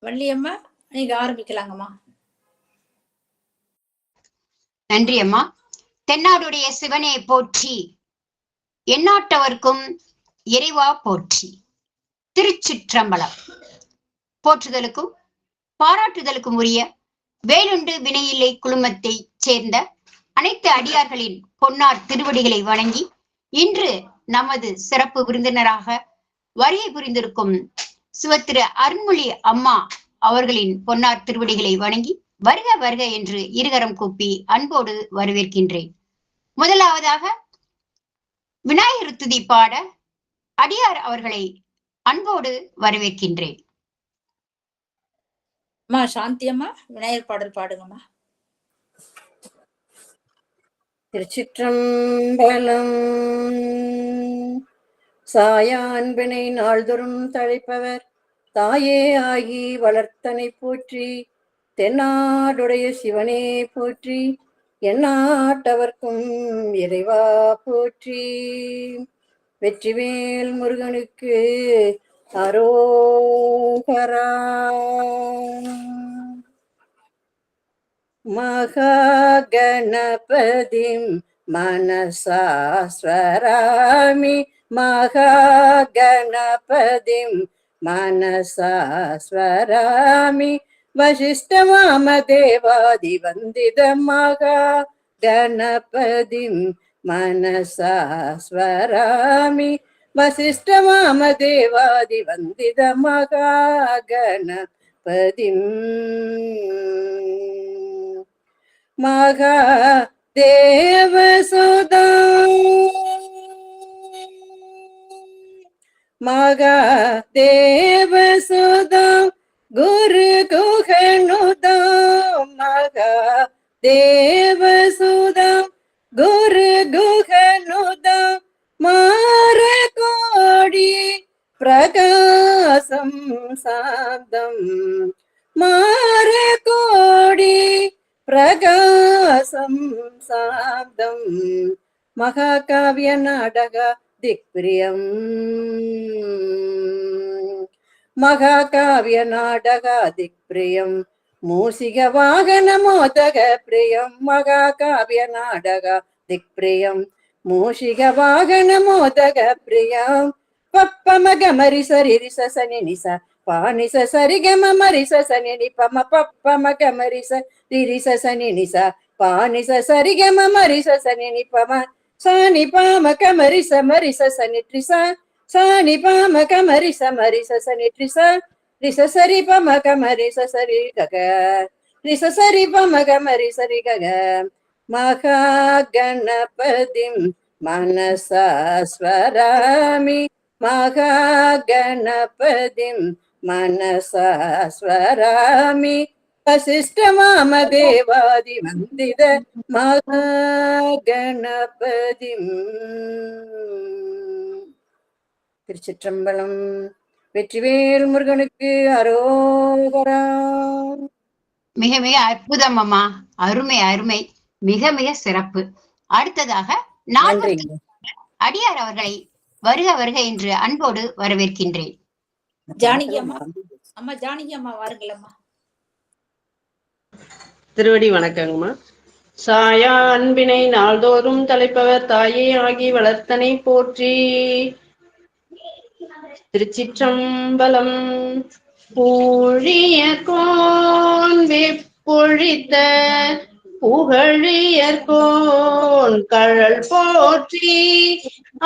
வள்ளியம்மா, நீங்க ஆரம்பிக்கலாங்கம்மா. நன்றி அம்மா. தென்னாடுடைய சிவனே போற்றி, எந்நாட்டவர்க்கும் இறைவா போற்றி. திருச்சிற்றம்பலம். போற்றுதலுக்கும் பாராட்டுதலுக்கும் உரிய வேலுண்டு வினையில்லை குழுமத்தை சேர்ந்த அனைத்து அடியார்களின் பொன்னார் திருவடிகளை வணங்கி, இன்று நமது சிறப்பு விருந்தினராக வருகை புரிந்திருக்கும் சிவத்திரு அருண்மொழி அம்மா அவர்களின் பொன்னார் திருவடிகளை வணங்கி வருக வருக என்று இருகரம் கூப்பி அன்போடு வரவேற்கின்றேன். முதலாவதாக விநாயகர் துதி பாட அடியார் அவர்களை அன்போடு வரவேற்கின்றேன். அம்மா சாந்தி அம்மா, விநாயகர் பாடல் பாடுங்கம்மா. திருச்சிற்றம்பலம். சாயான்பினை நாள்தோறும் தழைப்பவர் தாயே ஆகி வளர்த்தனை போற்றி. தென்னாடுடைய சிவனே போற்றி, எந்நாட்டவர்க்கும் இறைவா போற்றி. வெற்றிவேல் முருகனுக்கு அரோகரா. மகாகணபதிம் மனசா ஸ்வராமி, மகாகணபதிம் மனசா ஸ்வராமி. வசிஷ்டவாமதேவாதி வந்தித மகா கணபதிம் மனசா ஸ்வராமி. வசிஷ்டவாமதேவாதி வந்தித மகா கணபதிம். மகா தேவசுதம் மகா தேவசுதம் குரு குஹனுதம். மகா தேவசுதம் குரு குஹனுதம். மார கோடி பிரகாசம் சாந்தம். மார கோடி பிரகாசம் சாந்தம். மகாகாவிய நாடக திக்பிரியம். மகாகாவிய நாடக திக்பிரியம். மூசிக வாகன மோதக பிரியம். மகாகாவிய நாடக திக்பிரியம். மூஷிக வாகன மோதக பிரியம். பப்ப மக மரி சரி ரிச சனி நிச பானிச சரிகம மரிச சனி நிபம. பப்ப மக மரிச ரிரிச சனி நிச பானிச சரிகம மரிச சனி நிபம. சானி பாம கமரிச மரிச சனி ட்ரிச. சானி பாம கமரிச மரிச சனி ட்ரிச. ரிச சரி பம கமரிச சரி கக. ரிச சரி பம கமரி சரி கக. மகா கணபதிம் மனசா ஸ்வராமி. மகா கணபதிம் மனசா ஸ்வராமி. வசிஷ்டவாமதேவாதி வந்தித மகா கணபதிம். திருச்சிற்றம்பலம். வெற்றிவேல் முருகனுக்கு அரோகரா. மிக மிக அற்புதம் அம்மா, அருமை அருமை, மிக மிக சிறப்பு. அடுத்ததாக அடியார் அவர்களை வருக வருக என்று அன்போடு வரவேற்கின்றேன். ஜானகி அம்மா, அம்மா ஜானகி அம்மா வாருங்களம்மா. திருவடி வணக்கங்கம்மா. சாயா அன்பினை நாள்தோறும் தலைப்பவர் தாயே ஆகி வளர்த்தனை போற்றி. திருச்சிற்றம்பலம். பூழியர்கோன் வெப்பொழித்த புகழியர்கோன் கழல் போற்றி.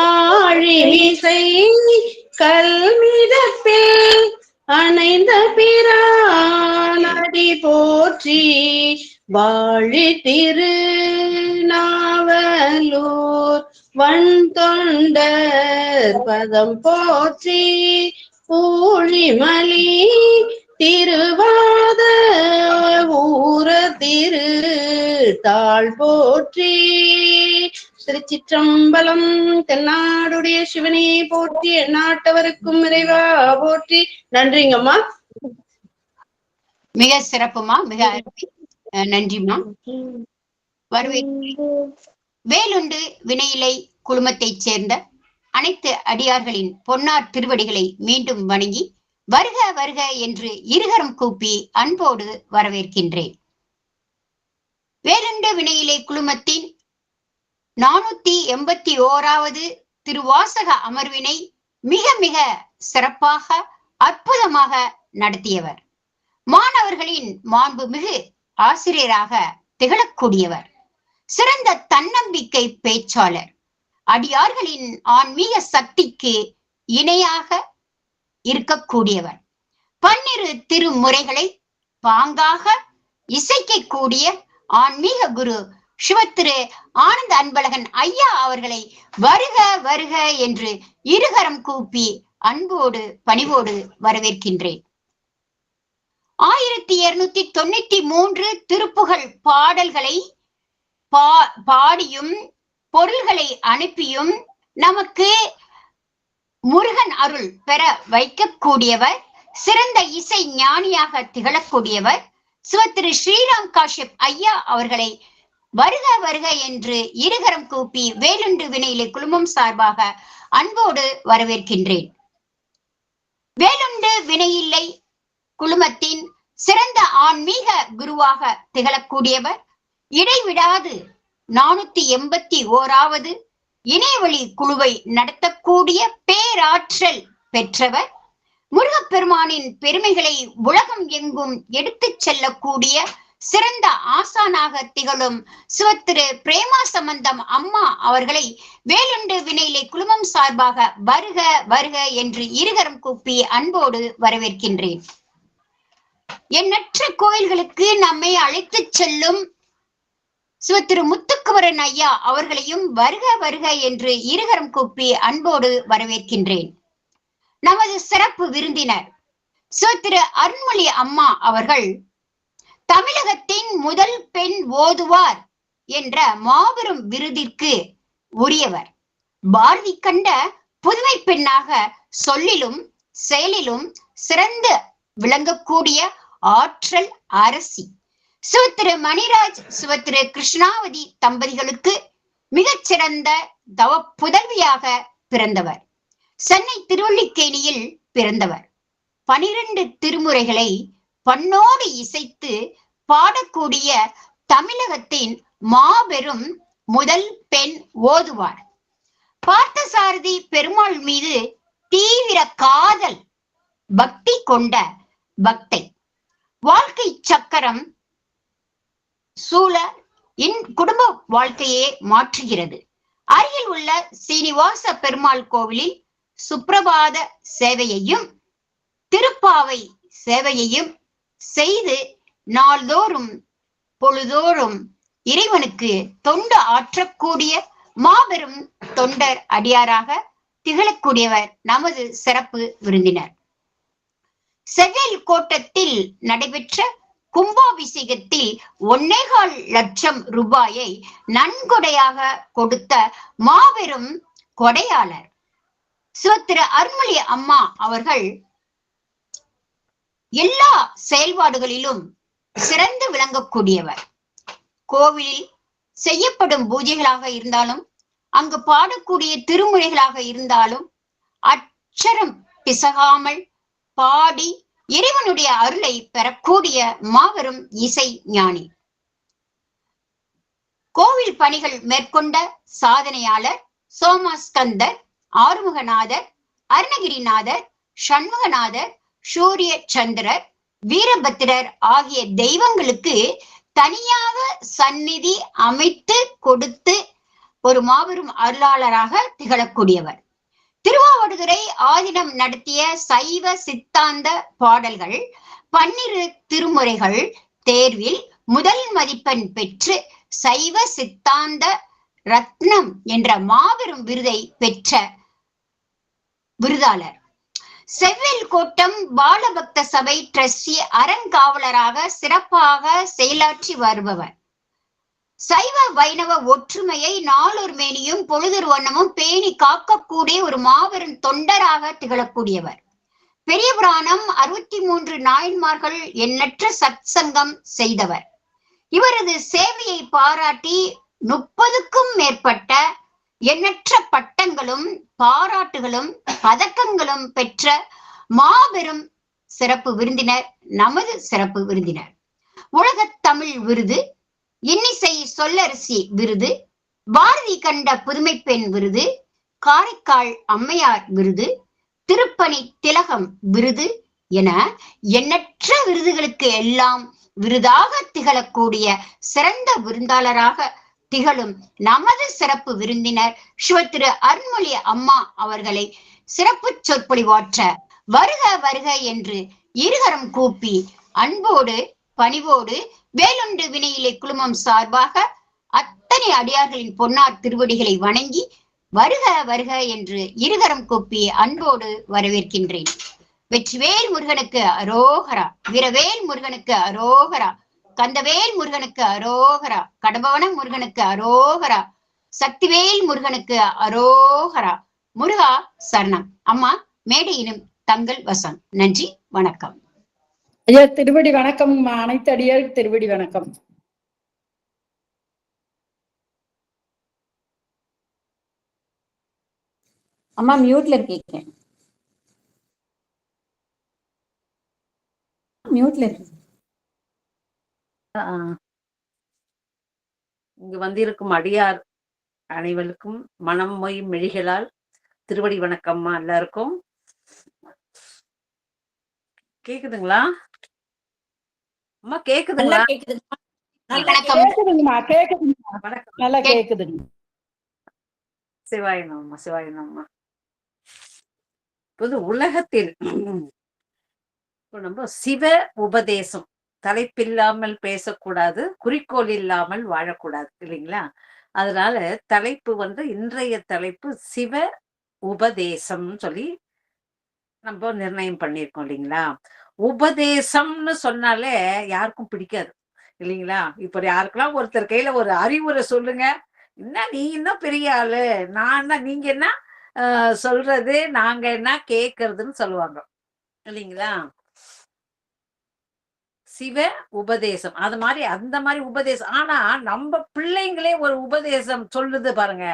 ஆழிமிசை கல்மிதப்பில் அணைந்த பிரானடி போற்றி. வாழி திரு நாவலூர் வன் தொண்டர் பதம் போற்றி. ஊழிமலி திருவாத ஊர திரு தாழ் போற்றி. திருச்சிற்றம்பலம். தென்னாடுடைய சிவனே போற்றி, எந்நாட்டவருக்கும் இறைவா போற்றி. நன்றிங்கம்மா. மிக சிறப்புமா, மிக அருமை, நன்றிம்மா. வேலுண்டு வினையிலை குழுமத்தைச் சேர்ந்த அனைத்து அடியார்களின் பொன்னார் திருவடிகளை மீண்டும் வணங்கி வருக வருக என்று இருகரம் கூப்பி அன்போடு வரவேற்கின்றேன். வேலுண்டு வினையிலே குழுமத்தின் 481வது திருவாசக அமர்வினை மிக மிக சிறப்பாக அற்புதமாக நடத்தியவர். மாணவர்களின் மாண்புமிகு ஆசிரியராக திகழக்கூடியவர். சிறந்த தன்னம்பிக்கை பேச்சாளர். அடியார்களின் ஆன்மீக சக்திக்கு இணையாக இருக்கக்கூடியவர். 12 திருமுறைகளை பாங்காக இசைக்கக்கூடிய ஆன்மீக குரு சிவத்திரு ஆனந்த அன்பழகன் ஐயா அவர்களை வருக வருக என்று இருகரம் கூப்பி அன்போடு பணிவோடு வரவேற்கின்றேன். 1293 திருப்புகழ் பாடல்களை பாடியும் பொருள்களை அனுப்பியும் நமக்கு முருகன் அருள் பெற வைக்கக்கூடியவர். சிறந்த இசை ஞானியாக திகழக்கூடியவர் சிவத்திரு ஸ்ரீராம் காஷ்யப் ஐயா அவர்களை வருக வருக என்று இருகரம் கூப்பி வேலுண்டு வினையிலே குழுமம் சார்பாக அன்போடு வரவேற்கின்றேன். வேலுண்டு வினையில்லை குழுமத்தின் சிறந்த ஆன்மீக குருவாக திகழக்கூடியவர். இடைவிடாது 481வது இணையவழி குழுவை நடத்தக்கூடிய பேராற்றல் பெற்றவர். முருகப்பெருமானின் பெருமைகளை உலகம் எங்கும் எடுத்துச் செல்லக்கூடிய சிறந்த ஆசானாக திகழும் சிவத்திரு பிரேமா சம்பந்தம் அம்மா அவர்களை வேலுண்டு வினையிலே குழுமம் சார்பாக வருக வருக என்று இருகரம் கூப்பி அன்போடு வரவேற்கின்றேன். எண்ணற்ற கோயில்களுக்கு நம்மை அழைத்துச் செல்லும் சிவத்திரு முத்துக்குமரன் ஐயா அவர்களையும் வருக வருக என்று இருகரம் கூப்பி அன்போடு வரவேற்கின்றேன். நமது சிறப்பு விருந்தினர் சிவத்திரு அருண்மொழி அம்மா அவர்கள் தமிழகத்தின் முதல் பெண் ஓதுவார் என்ற மாபெரும் விருதிற்கு உரியவர். பாரதி கண்ட புதுமை பெண்ணாக சொல்லிலும் செயலிலும் சிறந்து விளங்கக்கூடிய ஆற்றல் அரசி. சிவத்திரு மணிராஜ் சிவத்திரு கிருஷ்ணாவதி தம்பதிகளுக்கு மிகச்சிறந்த தவ புதல்வியாக பிறந்தவர். சென்னை திருவல்லிக்கேணியில் பிறந்தவர். 12 திருமுறைகளை பண்ணோடு இசைத்து பாடக்கூடிய தமிழகத்தின் மாபெரும் முதல் பெண் ஓதுவார். பார்த்தசாரதி பெருமாள் மீது தீவிர காதல் பக்தி கொண்ட பக்தை. வாழ்க்கை சக்கரம் சூழ குடும்ப வாழ்க்கையே மாற்றுகிறது. அருகில் உள்ள சீனிவாச பெருமாள் கோவிலில் சுப்பிரபாத சேவையையும் திருப்பாவை சேவையையும் செய்து நாள்தோறும் பொழுதோறும் இறைவனுக்கு தொண்டு ஆற்றக்கூடிய மாபெரும் தொண்டர் அடியாராக திகழக்கூடியவர் நமது சிறப்பு விருந்தினர். செவ்வேல் கோட்டத்தில் நடைபெற்ற கும்பாபிஷேகத்தில் 1.25 லட்சம் ரூபாயை நன்கொடையாக கொடுத்த மாபெரும் கொடையாளர் சிவத்திரு அருண்மொழி அம்மா அவர்கள் எல்லா செயல்பாடுகளிலும் சிறந்து விளங்கக்கூடியவர். கோவிலில் செய்யப்படும் பூஜைகளாக இருந்தாலும் அங்கு பாடக்கூடிய திருமுறைகளாக இருந்தாலும் அச்சரம் பிசகாமல் பாடி இறைவனுடைய அருளை பெறக்கூடிய மாபெரும் இசை ஞானி. கோவில் பணிகள் மேற்கொண்ட சாதனையாளர் சோமாஸ்கந்தர், ஆறுமுகநாதர், அருணகிரிநாதர், சண்முகநாதர், சூரிய சந்திரர், வீரபத்திரர் ஆகிய தெய்வங்களுக்கு தனியாக சந்நிதி அமைத்து கொடுத்து ஒரு மாபெரும் அருளாளராக திகழக்கூடியவர். திருவாவடுதுறை ஆதீனம் நடத்திய சைவ சித்தாந்த பாடல்கள் 12 திருமுறைகள் தேர்வில் முதல் மதிப்பெண் பெற்று சைவ சித்தாந்த ரத்னம் என்ற மாபெரும் விருதை பெற்ற விருதாளர். செவ்வேல் கோட்டம் பாலபக்த சபை டிரஸ்டி அறங்காவலராக சிறப்பாக செயலாற்றி வருபவர். சைவ வைணவ ஒற்றுமையை நாளொரு மேனியும் பொழுதொரு வண்ணமும் பேணி காக்கக்கூடிய ஒரு மாபெரும் தொண்டராக திகழக்கூடியவர். பெரிய புராணம் 63 நாயன்மார்கள் எண்ணற்ற சத்சங்கம் செய்தவர். இவரது சேவையை பாராட்டி 30க்கும் மேற்பட்ட எண்ணற்ற பட்டங்களும் பாராட்டுகளும் பதக்கங்களும் பெற்ற மாபெரும் சிறப்பு விருந்தினர், நமது சிறப்பு விருந்தினர். உலகத் தமிழ் விருது, இன்னிசை சொல்லரசி விருது, பாரதி கண்ட புதுமை பெண் விருது, காரைக்கால் அம்மையார் விருது, திருப்பணி திலகம் விருது என எண்ணற்ற விருதுகளுக்கு எல்லாம் விருதாக திகழக்கூடிய சிறந்த விருந்தாளராக திகழும் நமது சிறப்பு விருந்தினர் சிவத்திரு அருண்மொழி அம்மா அவர்களை சிறப்பு சொற்பொழிவாற்ற வருக வருக என்று இருகரம் கூப்பி அன்போடு பணிவோடு வேலுண்டு வினையிலே குழுமம் சார்பாக அத்தனை அடியார்களின் பொன்னார் திருவடிகளை வணங்கி வருக வருக என்று இருகரம் கூப்பி அன்போடு வரவேற்கின்றேன். வெற்றிவேல் முருகனுக்கு அரோகரா, வீரவேல் முருகனுக்கு அரோகரா, கந்தவேல் முருகனுக்கு அரோகரா, கடம்பவன முருகனுக்கு அரோகரா, சக்திவேல் முருகனுக்கு அரோகரா. முருகா சரணம். அம்மா மேடையினும் தங்கள் வசம். நன்றி, வணக்கம். ஐயா திருவடி வணக்கம். அனைத்து அடியாருக்கு திருவடி வணக்கம். அம்மா மியூட்ல இருக்கீங்க. மியூட்ல இருக்கு. இங்கு வந்திருக்கும் அடியார் அனைவருக்கும் மனம் மொய் மெழிகளால் திருவடி வணக்கம்மா. எல்லாருக்கும் கேக்குதுங்களா அம்மா? கேக்குதுங்களா? நல்லா கேக்குதுங்க. சிவாயினம்மா, சிவாயினம்மா. இப்போது உலகத்தில் நம்ம சிவ உபதேசம் தலைப்பில்லாமல் பேசக்கூடாது, குறிக்கோள் இல்லாமல் வாழக்கூடாது இல்லைங்களா? அதனால தலைப்பு இன்றைய தலைப்பு சிவ உபதேசம் சொல்லி நம்ம நிர்ணயம் பண்ணியிருக்கோம் இல்லைங்களா? உபதேசம்னு சொன்னாலே யாருக்கும் பிடிக்காது இல்லைங்களா? இப்ப யாருக்கெல்லாம் ஒருத்தர் கையில ஒரு அறிவுரை சொல்லுங்க, என்ன நீ இன்னும் பெரிய ஆளு, நான் என்ன, நீங்க என்ன சொல்றது, நாங்க என்ன கேட்கறதுன்னு சொல்லுவாங்க இல்லைங்களா? சிவ உபதேசம் அது மாதிரி அந்த மாதிரி உபதேசம். ஆனா நம்ம பிள்ளைங்களே ஒரு உபதேசம் சொல்லுது பாருங்க.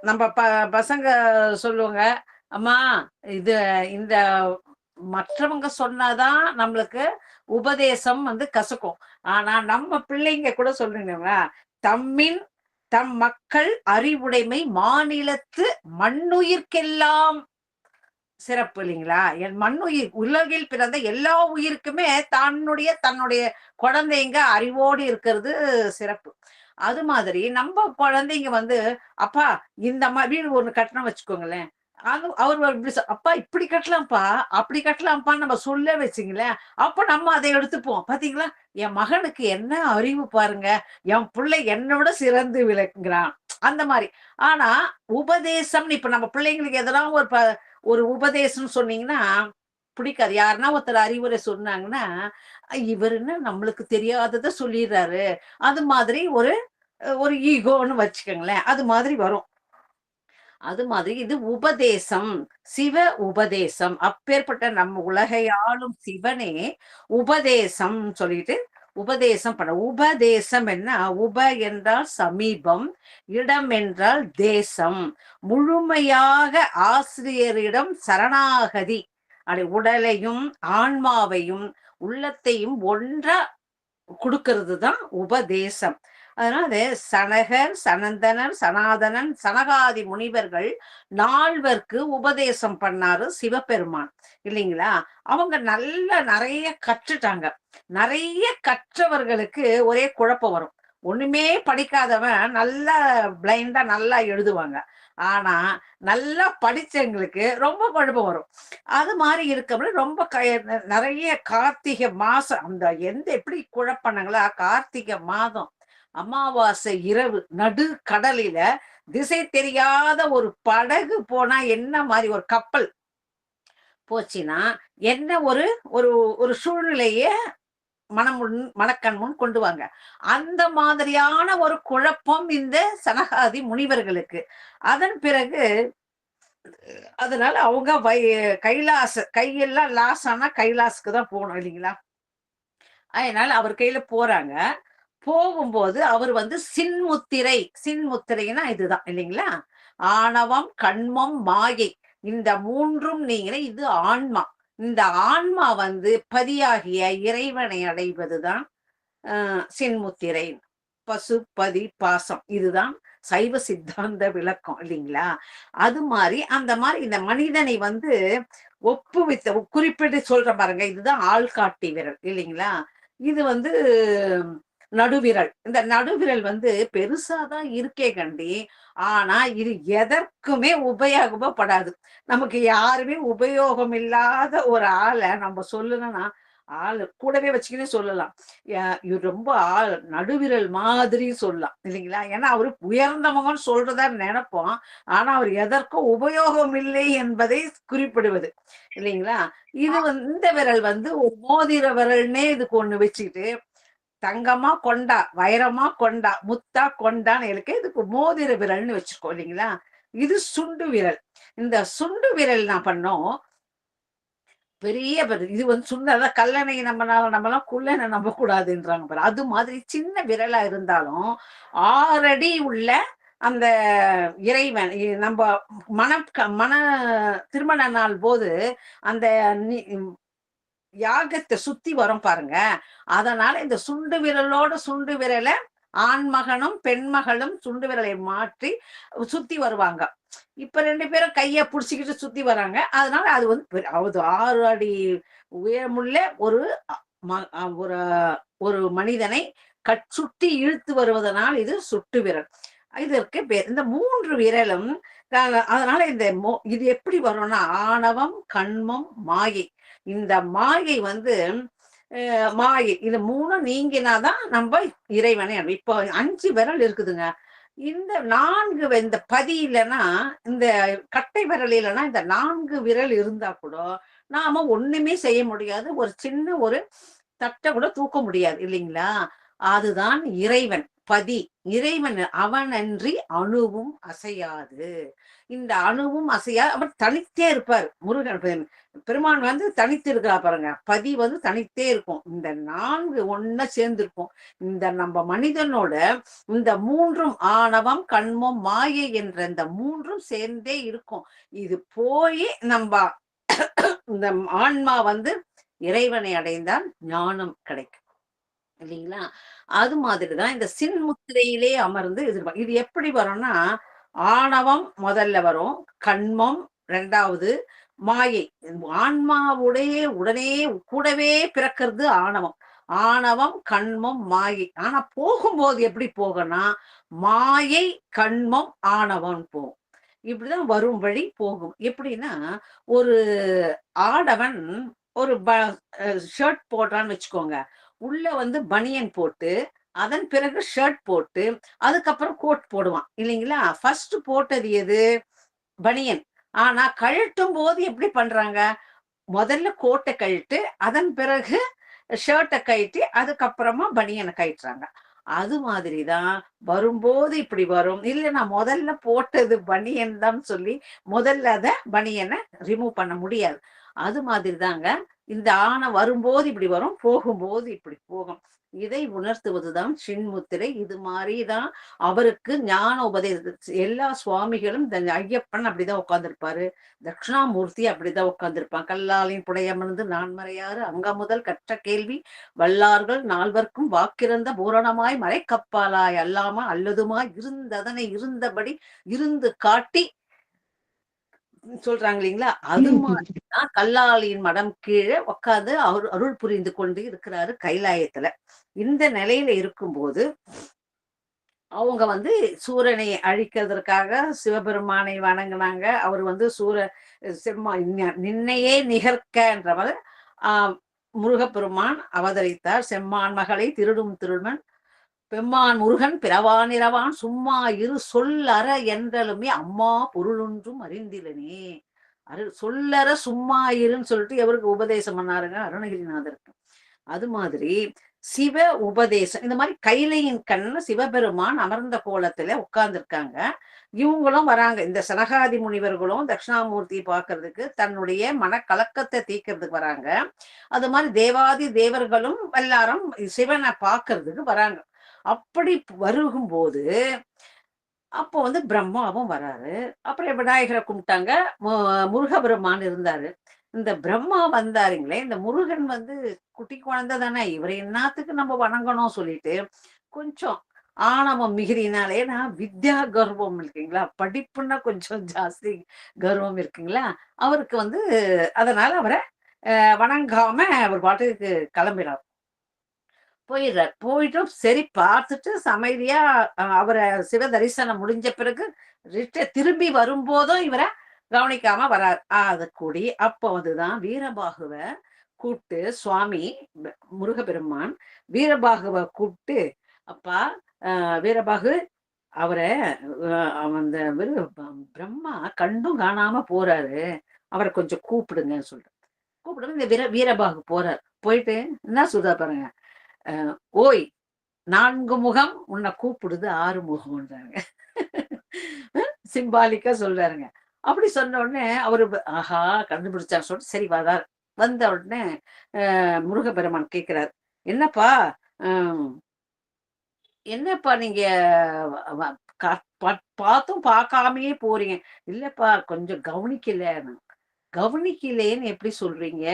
நம்ம பசங்க சொல்லுவாங்க, அம்மா இது இந்த மற்றவங்க சொன்னாதான் நம்மளுக்கு உபதேசம் கசக்கும். ஆனா நம்ம பிள்ளைங்க கூட சொல்லுங்களா, தம் மக்கள் அறிவுடைமை மாநிலத்து மண்ணுயிர்க்கெல்லாம் சிறப்பு இல்லைங்களா? என் மண்ணுயிர், உலகில் பிறந்த எல்லா உயிருக்குமே தன்னுடைய குழந்தைங்க அறிவோடு இருக்கிறது சிறப்பு. அது மாதிரி நம்ம குழந்தைங்க அப்பா இந்த மாதிரி வீடு ஒண்ணு கட்டணும் வச்சுக்கோங்களேன், அவர் அப்பா இப்படி கட்டலாம்ப்பா, அப்படி கட்டலாம்ப்பா நம்ம சொல்ல வச்சுங்களேன், அப்ப நம்ம அதை எடுத்துப்போம். பாத்தீங்களா, என் மகனுக்கு என்ன அறிவு பாருங்க, என் பிள்ளை என்னோட சிறந்து விளங்குறான் அந்த மாதிரி. ஆனா உபதேசம் இப்ப நம்ம பிள்ளைங்களுக்கு எதனா ஒரு உபதேசம் சொன்னீங்கன்னா பிடிக்காது. யாருன்னா ஒருத்தர் அறிவுரை சொன்னாங்கன்னா, இவர் என்ன நம்மளுக்கு தெரியாததை சொல்லிடுறாரு, அது மாதிரி ஒரு ஈகோன்னு வச்சுக்கோங்களேன், அது மாதிரி வரும். அது மாதிரி இது உபதேசம், சிவ உபதேசம். அப்பேற்பட்ட நம்ம உலகை ஆளும் சிவனே உபதேசம் சொல்லிட்டு உபதேசம் பண்ண. உபதேசம் என்ன? உப என்றால் சமீபம், இடம் என்றால் தேசம். முழுமையாக ஆசிரியரிடம் சரணாகதி, அப்படி உடலையும் ஆன்மாவையும் உள்ளத்தையும் ஒன்றா கொடுக்கிறது தான் உபதேசம். அதனால சனகர், சனந்தனர், சனாதனன், சனகாதி முனிவர்கள் 4 உபதேசம் பண்ணாரு சிவபெருமான் இல்லைங்களா? அவங்க நிறைய கற்றுட்டாங்க. நிறைய கற்றவர்களுக்கு ஒரே குழப்பம் வரும். ஒண்ணுமே படிக்காதவன் நல்லா பிளைண்டா நல்லா எழுதுவாங்க. ஆனா நல்லா படிச்சவங்களுக்கு ரொம்ப குழப்பம் வரும். அது மாதிரி இருக்கவங்க ரொம்ப நிறைய கார்த்திகை மாசம் எப்படி குழப்பனாங்களா, கார்த்திகை மாதம் அமாவாசை இரவு நடு கடலில திசை தெரியாத ஒரு படகு போனா என்ன மாதிரி, ஒரு கப்பல் போச்சுன்னா என்ன ஒரு ஒரு சூழ்நிலைய மனக்கண் முன் கொண்டு வாங்க. அந்த மாதிரியான ஒரு குழப்பம் இந்த சனகாதி முனிவர்களுக்கு. அதன் பிறகு அதனால அவங்க கையெல்லாம் லாஸ் ஆனா கைலாசுக்கு தான் போகணும் இல்லைங்களா? அதனால அவர் கையில போறாங்க. போகும்போது அவர் சின்முத்திரைன்னா இதுதான் இல்லைங்களா? ஆணவம், கண்மம், மாயை, இந்த 3ம் நீங்களே இது ஆன்மா. இந்த ஆன்மா வந்து பதியாகிய இறைவனை அடைவதுதான் சின்முத்திரை. பசு பதி பாசம் இதுதான் சைவ சித்தாந்த விளக்கம் இல்லைங்களா? அது மாதிரி அந்த மாதிரி இந்த மனிதனை வந்து ஒப்புவித்த குறிப்பிட்டு சொல்ற பாருங்க, இதுதான் ஆள்காட்டி விரல் இல்லைங்களா? இது வந்து நடுவிரல். இந்த நடுவிரல் வந்து பெருசாதான் இருக்கே கண்டி, ஆனா இது எதற்குமே உபயோகப்படாது. நமக்கு யாருமே உபயோகம் இல்லாத ஒரு ஆளை நம்ம சொல்லணும்னா ஆளு கூடவே வச்சுக்கினே சொல்லலாம். இது ரொம்ப நடுவிரல் மாதிரி சொல்லலாம் இல்லைங்களா? ஏன்னா அவரு உயர்ந்தவங்கன்னு சொல்றதா நினைப்போம். ஆனா அவர் எதற்கும் உபயோகம் இல்லை என்பதை குறிப்பிடுவது இல்லைங்களா? இது வந்து இந்த விரல் வந்து ஒரு மோதிர விரல்னே இதுக்கு ஒண்ணு வச்சுக்கிட்டு, தங்கமா கொண்டா, வைரமா கொண்டா, முத்தா கொண்டான்னு இருக்கு. இதுக்கு மோதிர விரல்னு வச்சிருக்கோம் இல்லைங்களா? இது சுண்டு விரல். இந்த சுண்டு விரல் நான் பண்ணோம் பெரிய இது வந்து சுண்டா கல்லணை நம்மலாம் குள்ளனை நம்ப கூடாதுன்றாங்க பாரு. அது மாதிரி சின்ன விரலா இருந்தாலும் 6 அடி உள்ள அந்த இறைவன் நம்ம மன திருமண நாள் போது அந்த யாகத்தை சுத்தி வரும் பாருங்க. அதனால இந்த சுண்டு விரலோட சுண்டு விரலை ஆண்மகனும் பெண்மகளும் சுண்டு விரலை மாற்றி சுத்தி வருவாங்க. இப்ப 2 பேரும் கைய புடிச்சுக்கிட்டு சுத்தி வராங்க. அதனால அது வந்து 6 அடி உயரமுள்ள ஒரு ஒரு மனிதனை சுட்டி இழுத்து வருவதனால் இது சுட்டு விரல். இதற்கு பேர் இந்த 3 விரலும். அதனால இது எப்படி வரும்னா ஆணவம், கண்மம், மாயை. இந்த மாயை வந்து மாயை இது 3 நீங்கினாதான் நம்ம இறைவனை. இப்போ 5 விரல் இருக்குதுங்க. இந்த 4 இந்த பதி இல்லைன்னா இந்த கட்டை விரல் இல்லைன்னா இந்த 4 விரல் இருந்தா கூட நாம ஒண்ணுமே செய்ய முடியாது. ஒரு சின்ன ஒரு தட்டை கூட தூக்க முடியாது இல்லைங்களா? அதுதான் இறைவன் பதி. இறைவன் அவனன்றி அணுவும் அசையாது. இந்த அணுவும் அசையாது. அவர் தனித்தே இருப்பார். முருகன் பெருமான் வந்து தனித்து இருக்கிறா பாருங்க. பதி வந்து தனித்தே இருக்கும். இந்த 4 ஒண்ணா சேர்ந்திருக்கும். இந்த நம்ம மனிதனோட இந்த 3ம் ஆணவம், கண்மம், மாயை என்ற இந்த 3ம் சேர்ந்தே இருக்கும். இது போய் நம்ம இந்த ஆன்மா வந்து இறைவனை அடைந்தால் ஞானம் கிடைக்கும் இல்லைங்களா? அது மாதிரிதான் இந்த சின்முத்திரையிலே அமர்ந்து இது எப்படி வரும்னா ஆணவம் முதல்ல வரும், கண்மம் 2வது, மாயை. ஆன்மாவுடைய உடனே கூடவே பிறக்கிறது ஆணவம். ஆணவம், கண்மம், மாயை. ஆனா போகும்போது எப்படி போகனா மாயை, கண்மம், ஆணவம் போகும். இப்படிதான் வரும் வழி போகும். எப்படின்னா ஒரு ஆடவன் ஒரு ஷர்ட் போடுறான்னு வச்சுக்கோங்க. உள்ள வந்து பனியன் போட்டு அதன் பிறகு ஷர்ட் போட்டு அதுக்கப்புறம் கோட் போடுவான் இல்லைங்களா? ஃபர்ஸ்ட் போட்டது எது? பனியன். ஆனா கழட்டும் போது எப்படி பண்றாங்க? முதல்ல கோட்டை கழட்டு அதன் பிறகு ஷர்ட்டை கழட்டி அதுக்கப்புறமா பனியனை கழட்டுறாங்க. அது மாதிரிதான் வரும்போது இப்படி வரும். இல்ல நான் முதல்ல போட்டது பனியன் தான் சொல்லி முதல்ல அத பனியனை ரிமூவ் பண்ண முடியாது. அது மாதிரிதாங்க இந்த ஆணை வரும்போது இப்படி வரும், போகும்போது இப்படி போகும். இதை உணர்த்துவதுதான் சின்முத்திரை. இது மாதிரிதான் அவருக்கு ஞான உபதேசம். எல்லா சுவாமிகளும் இந்த ஐயப்பன் அப்படிதான் உட்கார்ந்துருப்பாரு, தட்சிணாமூர்த்தி அப்படிதான் உட்கார்ந்துருப்பான். கல்லாலின் புடையமர்ந்து நான்மறையாறு அங்க முதல் கற்ற கேள்வி வல்லார்கள் 4வர்க்கும் வாக்கிறந்த பூரணமாய் மறைக்கப்பாலாய் அல்லாம அல்லதுமாய் இருந்ததனை இருந்தபடி இருந்து காட்டி சொல்றாங்க இல்லைங்களா? அது மாதிரிதான் கல்லாலியின் மடம் கீழே உட்கார்ந்து அருள் புரிந்து கொண்டு இருக்கிறாரு கைலாயத்துல. இந்த நிலையில இருக்கும்போது அவங்க வந்து சூரனை அழிக்கிறதுக்காக சிவபெருமானை வணங்கினாங்க. அவர் வந்து நின்னையே நிகர்க்கன்றவர் முருகப்பெருமான் அவதரித்தார். செம்மான் மகளை திருடும் திருமன் பெம்மான் முருகன் பிறவானிரவான் சும்மா இரு சொல்லற என்றலுமே அம்மா பொருளொன்றும் அறிந்திலனே. சொல்லற சும்மா இருன்னு சொல்லிட்டு எவருக்கு உபதேசம் பண்ணாருங்க? அருணகிரிநாதருக்கு. அது மாதிரி சிவ உபதேசம். இந்த மாதிரி கைலையின் கண்ணு சிவபெருமான் அமர்ந்த கோலத்துல உட்கார்ந்துருக்காங்க. இவங்களும் வராங்க. இந்த சனகாதி முனிவர்களும் தட்சிணாமூர்த்தி பாக்குறதுக்கு தன்னுடைய மனக்கலக்கத்தை தீர்க்கறதுக்கு வராங்க. அது மாதிரி தேவாதி தேவர்களும் எல்லாரும் சிவனை பாக்குறதுக்கு வராங்க. அப்படி வருகும்போது அப்போ வந்து பிரம்மாவும் வராரு. அப்புறம் விநாயகரை கும்பிட்டாங்க. முருகபெருமான் இருந்தாரு. இந்த பிரம்மா வந்தாருங்களே, இந்த முருகன் வந்து குட்டி குழந்தை தானே, இவரை என்னத்துக்கு நம்ம வணங்கணும் சொல்லிட்டு கொஞ்சம் ஆணவம் மிகுதினாலே, நான் வித்யா கர்வம் இருக்குங்களா, படிப்புன்னா கொஞ்சம் ஜாஸ்தி கர்வம் இருக்குங்களா, அவருக்கு வந்து அதனால அவரை வணங்காம அவர் பாட்டுக்கு கிளம்பினார், போயிடுறார். போயிட்டும் சரி பார்த்துட்டு அமைதியா அவரை சிவ தரிசனம் முடிஞ்ச பிறகு திரும்பி வரும்போதும் இவரை கவனிக்காம வரார். அது கூடி அப்ப வந்துதான் வீரபாகுவ கூப்பிட்டு சுவாமி முருகப்பெருமான் வீரபாகுவ கூப்பிட்டு, அப்பா வீரபாகு, அவரை அந்த பிரம்மா கண்டும் காணாம போறாரு, அவரை கொஞ்சம் கூப்பிடுங்கன்னு சொல்றாரு. கூப்பிடுங்க. இந்த வீரபாகு போறார். போயிட்டு என்ன சொல்றா பாருங்க, ஓய் 4 முகம் உன்னை கூப்பிடுது 6 முகம்ன்றாங்க. சிம்பாலிக்கா சொல்றாருங்க. அப்படி சொன்ன உடனே அவரு ஆஹா கண்டுபிடிச்சான்னு சொல்லிட்டு சரி வந்தார். வந்த உடனே முருகப்பெருமான் கேட்கிறார், என்னப்பா என்னப்பா நீங்க பார்த்தும் பார்க்காமயே போறீங்க? இல்லப்பா கொஞ்சம் கவனிக்கலன்னு. கவனிக்கலேன்னு எப்படி சொல்றீங்க?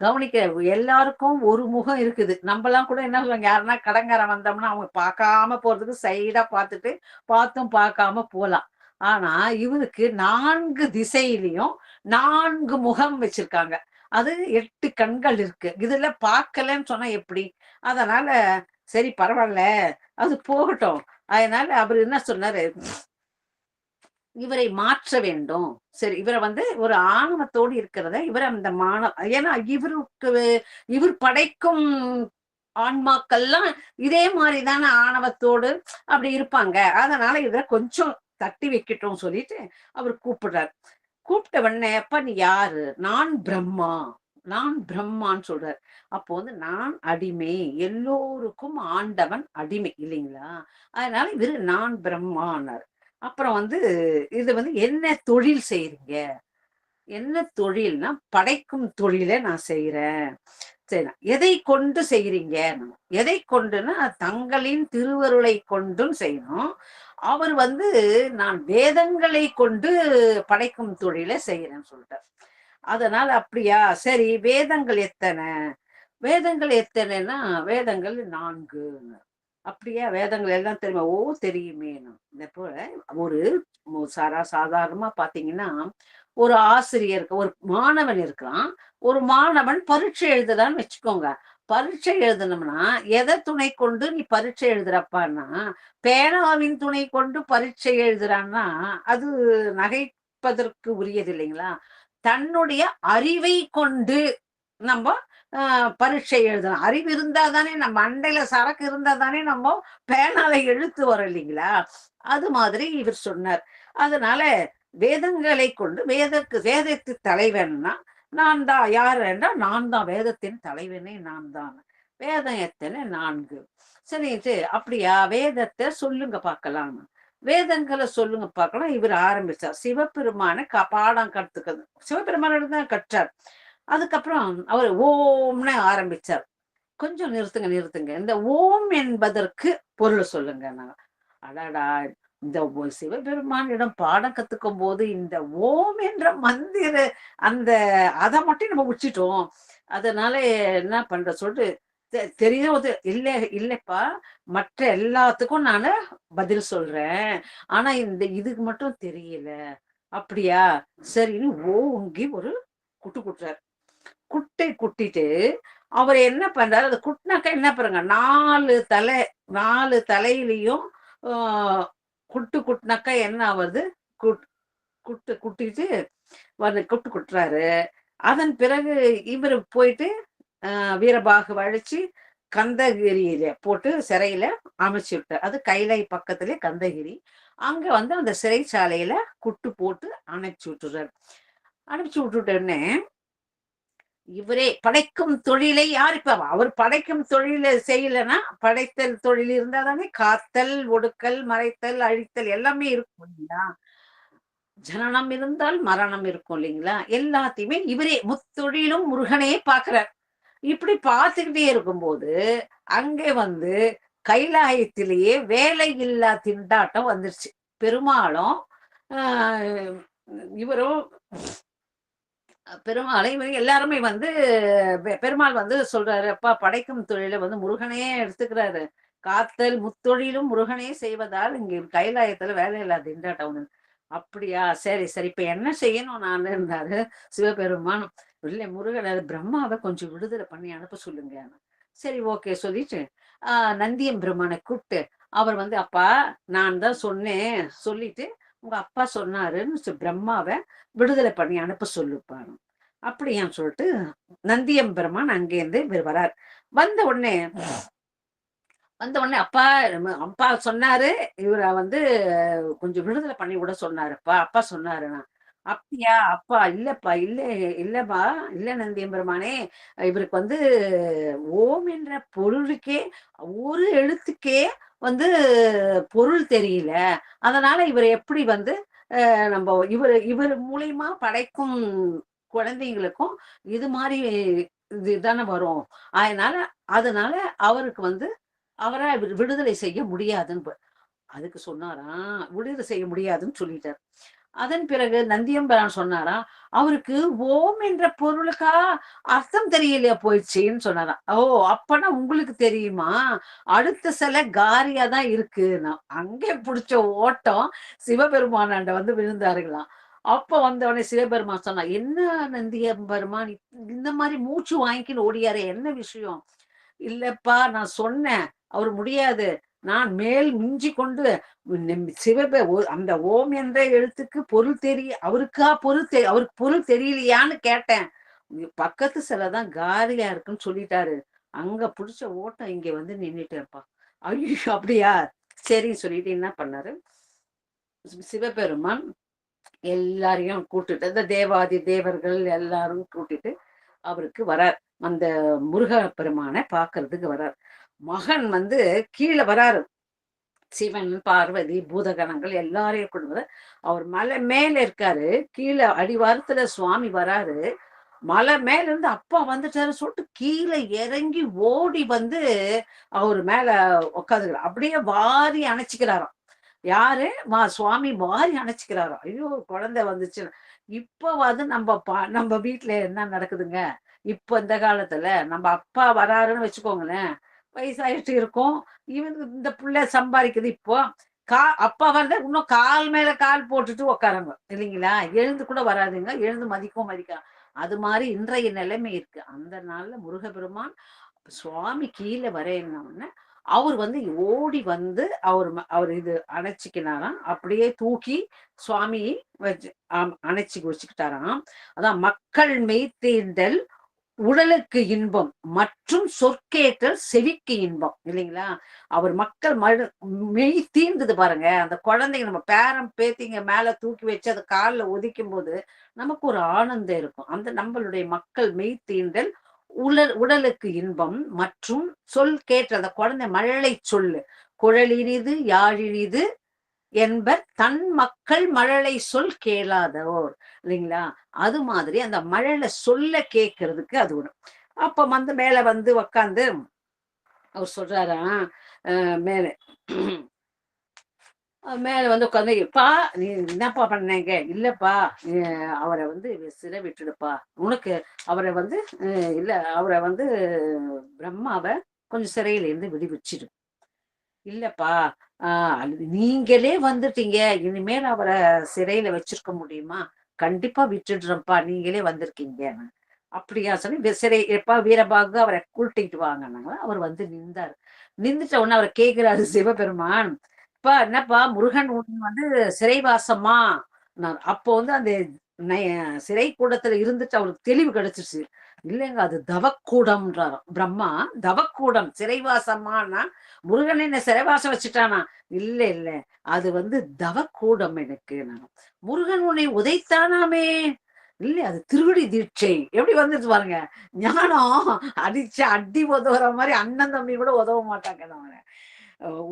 கவனிக்க எல்லாருக்கும் ஒரு முகம் இருக்குது. நம்மலாம் கூட என்ன சொல்லுவாங்க, யாருன்னா கடங்காரன் வந்தோம்னா அவங்க பார்க்காம போறதுக்கு சைடா பார்த்துட்டு பார்த்தும் பார்க்காம போலாம். ஆனா இவருக்கு 4 திசையிலையும் 4 முகம் வச்சிருக்காங்க. அது 8 கண்கள் இருக்கு. இதுல பார்க்கலன்னு சொன்னா எப்படி? அதனால சரி பரவாயில்ல, அது போகட்டும். அதனால அவர் என்ன சொன்னாரு, இவரை மாற்ற வேண்டும். சரி, இவரை வந்து ஒரு ஆணவத்தோடு இருக்கிறத இவரை அந்த ஏன்னா இவர் படைக்கும் ஆன்மாக்கள்லாம் இதே மாதிரிதான ஆணவத்தோடு அப்படி இருப்பாங்க. அதனால இவரை கொஞ்சம் தட்டி வைக்கட்டும் சொல்லிட்டு அவர் கூப்பிடுறாரு. கூப்பிட்ட உடனே, அப்ப நீ யாரு? நான் பிரம்மா, நான் பிரம்மான்னு சொல்றாரு. அப்போ வந்து நான் அடிமை, எல்லோருக்கும் ஆண்டவன் அடிமை இல்லைங்களா, அதனால இவரு நான் பிரம்மானார். அப்புறம் வந்து இது வந்து என்ன தொழில் செய்றீங்க? என்ன தொழில்னா படைக்கும் தொழிலை நான் செய்யறேன். சரி, எதை கொண்டு செய்யறீங்க? எதை கொண்டுன்னா தங்களின் திருவருளை கொண்டும் செய்யணும். அவர் வந்து நான் வேதங்களை கொண்டு படைக்கும் தொழிலை செய்யறேன்னு சொல்லிட்டார். அதனால அப்படியா, சரி வேதங்கள் எத்தனை? வேதங்கள் எத்தனைன்னா வேதங்கள் 4. அப்படியா, வேதங்கள் எல்லாம் தெரியுமா? ஓ தெரியுமே. இந்த போல ஒரு சாதாரணமா பாத்தீங்கன்னா, ஒரு ஆசிரியருக்கு ஒரு மாணவன் இருக்கிறான். ஒரு மாணவன் பரீட்சை எழுதுறான்னு வச்சுக்கோங்க. பரீட்சை எழுதணும்னா எதை துணை கொண்டு நீ பரீட்சை எழுதுறப்பான்னா, பேனாவின் துணை கொண்டு பரீட்சை எழுதுறான்னா அது நகைப்பதற்கு உரியது இல்லைங்களா. தன்னுடைய அறிவை கொண்டு நம்ம பரீட்சை எழுதணும். அறிவு இருந்தா தானே, நம்ம மண்டையில சரக்கு இருந்தா தானே நம்ம பேனால எழுத்து வரும் இல்லைங்களா. அது மாதிரி இவர் சொன்னார். அதனால வேதங்களை கொண்டு வேதத்து தலைவன்னா நான் தான். யார் என்றால் நான் தான், வேதத்தின் தலைவனே நான் தான். வேதம் எத்தனை? 4. சரிட்டு அப்படியா, வேதத்தை சொல்லுங்க பார்க்கலாம், வேதங்களை சொல்லுங்க பார்க்கலாம். இவர் ஆரம்பிச்சார். சிவபெருமான பாடம் கற்றுக்கிறது சிவபெருமான தான் கற்றார். அதுக்கப்புறம் அவர் ஓம்னு ஆரம்பிச்சார். கொஞ்சம் நிறுத்துங்க. இந்த ஓம் என்பதற்கு பொருள் சொல்லுங்க. நான் அடாடா, இந்த சிவபெருமானிடம் பாடம் கத்துக்கும் போது இந்த ஓம் என்ற மந்திர அதை மட்டும் நம்ம உச்சிட்டோம். அதனால என்ன பண்ற சொல்லிட்டு தெரியாது. இல்லப்பா, மற்ற எல்லாத்துக்கும் நானு பதில் சொல்றேன், ஆனா இதுக்கு மட்டும் தெரியல. அப்படியா, சரின்னு ஓங்கி ஒரு குட்டு குட்டுறாரு. குட்டிட்டு அவர் என்ன பண்றாரு, அது குட்டினாக்கா என்ன பாருங்க, 4 தலையிலையும் குட்டினாக்கா என்ன ஆகுது, குட்டிட்டு குட்டு குட்டுறாரு. அதன் பிறகு இவரு போயிட்டு வீரபாகு அழிச்சு கந்தகிரியில போட்டு சிறையில அமைச்சு விட்டார். அது கைலை பக்கத்திலே கந்தகிரி. அங்க வந்து அந்த சிறைச்சாலையில குட்டு போட்டு அனுப்பிச்சு விட்டுறாரு. அனுப்பிச்சு விட்டுட்டோடனே இவரே படைக்கும் தொழிலை யார் இப்ப அவர் படைக்கும் தொழிலை செய்யலன்னா, படைத்தல் தொழில் இருந்தா தானே காத்தல், ஒடுக்கல், மறைத்தல், அழித்தல் எல்லாமே இருக்கும் இல்லைங்களா. ஜனனம் இருந்தால் மரணம் இருக்கும் இல்லைங்களா. எல்லாத்தையுமே இவரே முத்தொழிலும் முருகனே பாக்குறார். இப்படி பார்த்துக்கிட்டே இருக்கும்போது அங்கே வந்து கைலாயத்திலேயே வேலை இல்லா திண்டாட்டம் வந்துருச்சு. பெருமாளும் இவரும் பெருமாளை எல்லாருமே வந்து பெருமாள் வந்து சொல்றாரு, அப்பா படைக்கும் தொழிலை வந்து முருகனே எடுத்துக்கிறாரு. காத்தல் முத்தொழிலும் முருகனே செய்வதால் இங்க கைலாயத்துல வேலை இல்லாத திண்டாட்டம். அப்படியா, சரி சரி, இப்ப என்ன செய்யணும் நான் இருந்தாரு சிவபெருமான். இல்ல முருகன் பிரம்மாவை கொஞ்சம் விடுதலை பண்ணி அனுப்ப சொல்லுங்க. சரி ஓகே சொல்லிட்டு நந்தியம் பிரம்மனை கூப்பிட்டு அவர் வந்து, அப்பா நான் தான் சொன்னேன், சொல்லிட்டு உங்க அப்பா சொன்னாருன்னு பிரம்மாவை விடுதலை பண்ணி அனுப்ப சொல்லுப்பாரு. அப்படியான்னு சொல்லிட்டு நந்தியம் பெருமான் அங்கேருந்து இவர் வரார். வந்த உடனே அப்பா அப்பா சொன்னாரு, இவரை வந்து கொஞ்சம் விடுதலை பண்ணி விட சொன்னாருப்பா, அப்பா சொன்னாருன்னா. அப்படியா அப்பா, இல்லப்பா, இல்லப்பா, இல்ல நந்தியம் பெருமானே, இவருக்கு வந்து ஓம் என்ற பொருளுக்கே, ஒரு எழுத்துக்கே வந்து பொருள் தெரியல. அதனால இவர் எப்படி வந்து நம்ம இவர் மூலியமா படைக்கும் குழந்தைங்களுக்கும் இது மாதிரி இதுதானே வரும். அதனால அவருக்கு வந்து அவரை விடுதலை செய்ய முடியாதுன்னு அதுக்கு சொன்னாராம், விடுதலை செய்ய முடியாதுன்னு சொல்லிட்டார். அதன் பிறகு நந்தியம்பரான் சொன்னாராம், அவருக்கு ஓம் என்ற பொருளுக்கா அர்த்தம் தெரியலையா போயிடுச்சுன்னு சொன்னாராம். ஓ அப்பனா உங்களுக்கு தெரியுமா, அடுத்த சில காரியா தான் இருக்கு. நான் அங்கே பிடிச்ச ஓட்டம் சிவபெருமானாண்ட வந்து விழுந்தாருங்களாம். அப்ப வந்தவனே சிவபெருமான் சொன்னா, என்ன நந்தியம்பெருமான் இந்த மாதிரி மூச்சு வாங்கிக்கின்னு ஓடியாரு, என்ன விஷயம்? இல்லப்பா நான் சொன்னேன், அவர் முடியாது, நான் மேல் மிஞ்சி கொண்டு அந்த ஓம் என்ற எழுத்துக்கு பொருள் அவருக்கு பொருள் தெரியலையான்னு கேட்டேன். பக்கத்து சிலதான் காரியா இருக்குன்னு சொல்லிட்டாரு. அங்க புடிச்ச ஓட்டம் இங்க வந்து நின்னுட்டேன்ப்பா. ஐயோ அப்படியா, சரி சொல்லிட்டு என்ன பண்ணாரு சிவபெருமான், எல்லாரையும் கூட்டிட்டு, இந்த தேவாதி தேவர்கள் எல்லாரும் கூட்டிட்டு அவருக்கு வரார். அந்த முருக பெருமானை பாக்குறதுக்கு வரார். மகன் வந்து கீழே வராரு. சிவன் பார்வதி பூதகணங்கள் எல்லாரையும் கொண்டு அவர் மலை மேல இருக்காரு. கீழே அடிவாரத்துல சுவாமி வராரு. மலை மேல இருந்து அப்பா வந்துட்டாரு சொல்லிட்டு கீழே இறங்கி ஓடி வந்து அவர் மேல உட்காந்துக்கிறார். அப்படியே வாரி அணைச்சிக்கிறாராம். யாரு சுவாமி வாரி அணைச்சிக்கிறாராம். ஐயோ குழந்தை வந்துச்சு. இப்ப வந்து நம்ம வீட்டுல என்ன நடக்குதுங்க, இப்ப இந்த காலத்துல நம்ம அப்பா வராருன்னு வச்சுக்கோங்களேன், வயசாயிட்டு இருக்கும், இவனுக்கு இந்த பிள்ளை சம்பாதிக்குது. இப்போ அப்பா வந்து இன்னும் கால் மேல கால் போட்டுட்டு உக்காருங்க இல்லைங்களா, எழுந்து கூட வராதுங்க, எழுந்து மதிக்கவும் மதிக்கலாம். அது மாதிரி இன்றைய நிலைமை இருக்கு. அந்த நாள்ல முருகபெருமான் சுவாமி கீழே வரேன்னு அவர் வந்து ஓடி வந்து அவர் இது அணைச்சிக்கினாராம். அப்படியே தூக்கி சுவாமி வச்சு அணைச்சி வச்சுக்கிட்டாராம். அதான் மக்கள் மெய்த்தீண்டல் உடலுக்கு இன்பம் மற்றும் சொற்கேட்டல் செவிக்கு இன்பம் இல்லைங்களா. அவர் மக்கள் மெய் தீர்ந்தது பாருங்க. அந்த குழந்தைங்க நம்ம பேரம் பேத்திங்க மேல தூக்கி வச்சு அதை காலில் ஒதிக்கும் போது நமக்கு ஒரு ஆனந்தம் இருக்கும். அந்த நம்மளுடைய மக்கள் மெய் தீண்டல் உடலுக்கு இன்பம் மற்றும் சொல் கேட்ட அந்த குழந்தை மழலை சொல்லு குழலினிது யாழினிது என்பர் தன் மக்கள் மழலை சொல் கேளாதோர் இல்லைங்களா. அது மாதிரி அந்த மழலை சொல்ல கேட்கறதுக்கு அது ஒண்ணு. அப்ப வந்து மேல வந்து உக்காந்து அவர் சொல்றாரா, மேல மேல வந்து உட்காந்து, பா நீ என்னப்பா பண்ணீங்க? இல்லப்பா அவரை வந்து சிறை விட்டுடுப்பா, உனக்கு அவரை வந்து இல்ல அவரை வந்து பிரம்மாவை கொஞ்சம் சிறையில இருந்து விடுவிச்சிடு. இல்லப்பா நீங்களே வந்துட்டீங்க, இனிமேல் அவரை சிறையில வச்சிருக்க முடியுமா? கண்டிப்பா விட்டுடுறப்பா, நீங்களே வந்திருக்கீங்க. அப்படியா சொல்லி சிறை எப்பா வீரபாகு அவரை கூட்டிட்டு வாங்கினாங்க. அவர் வந்து நின்றாரு. நின்றுட்ட உடனே அவரை கேட்கிறாரு சிவபெருமான், இப்ப என்னப்பா முருகன் வந்து சிறைவாசமா? அப்போ வந்து அந்த சிறை கூடத்துல இருந்துட்டு அவருக்கு தெளிவு கிடைச்சிருச்சு. இல்லைங்க அது தவக்கூடம்ன்றாராம் பிரம்மா. தவக்கூடம் சிறைவாசமானா முருகன் என்ன சிறைவாசம் வச்சுட்டானா? இல்ல இல்ல, அது வந்து தவக்கூடம் எனக்கு. முருகன் உன்னை உதைத்தானாமே? இல்ல அது திருவடி தீட்சை. எப்படி வந்துட்டு பாருங்க, ஞானம் அடிச்சு அடி உதவுற மாதிரி அண்ணன் தம்பி கூட உதவ மாட்டாங்க.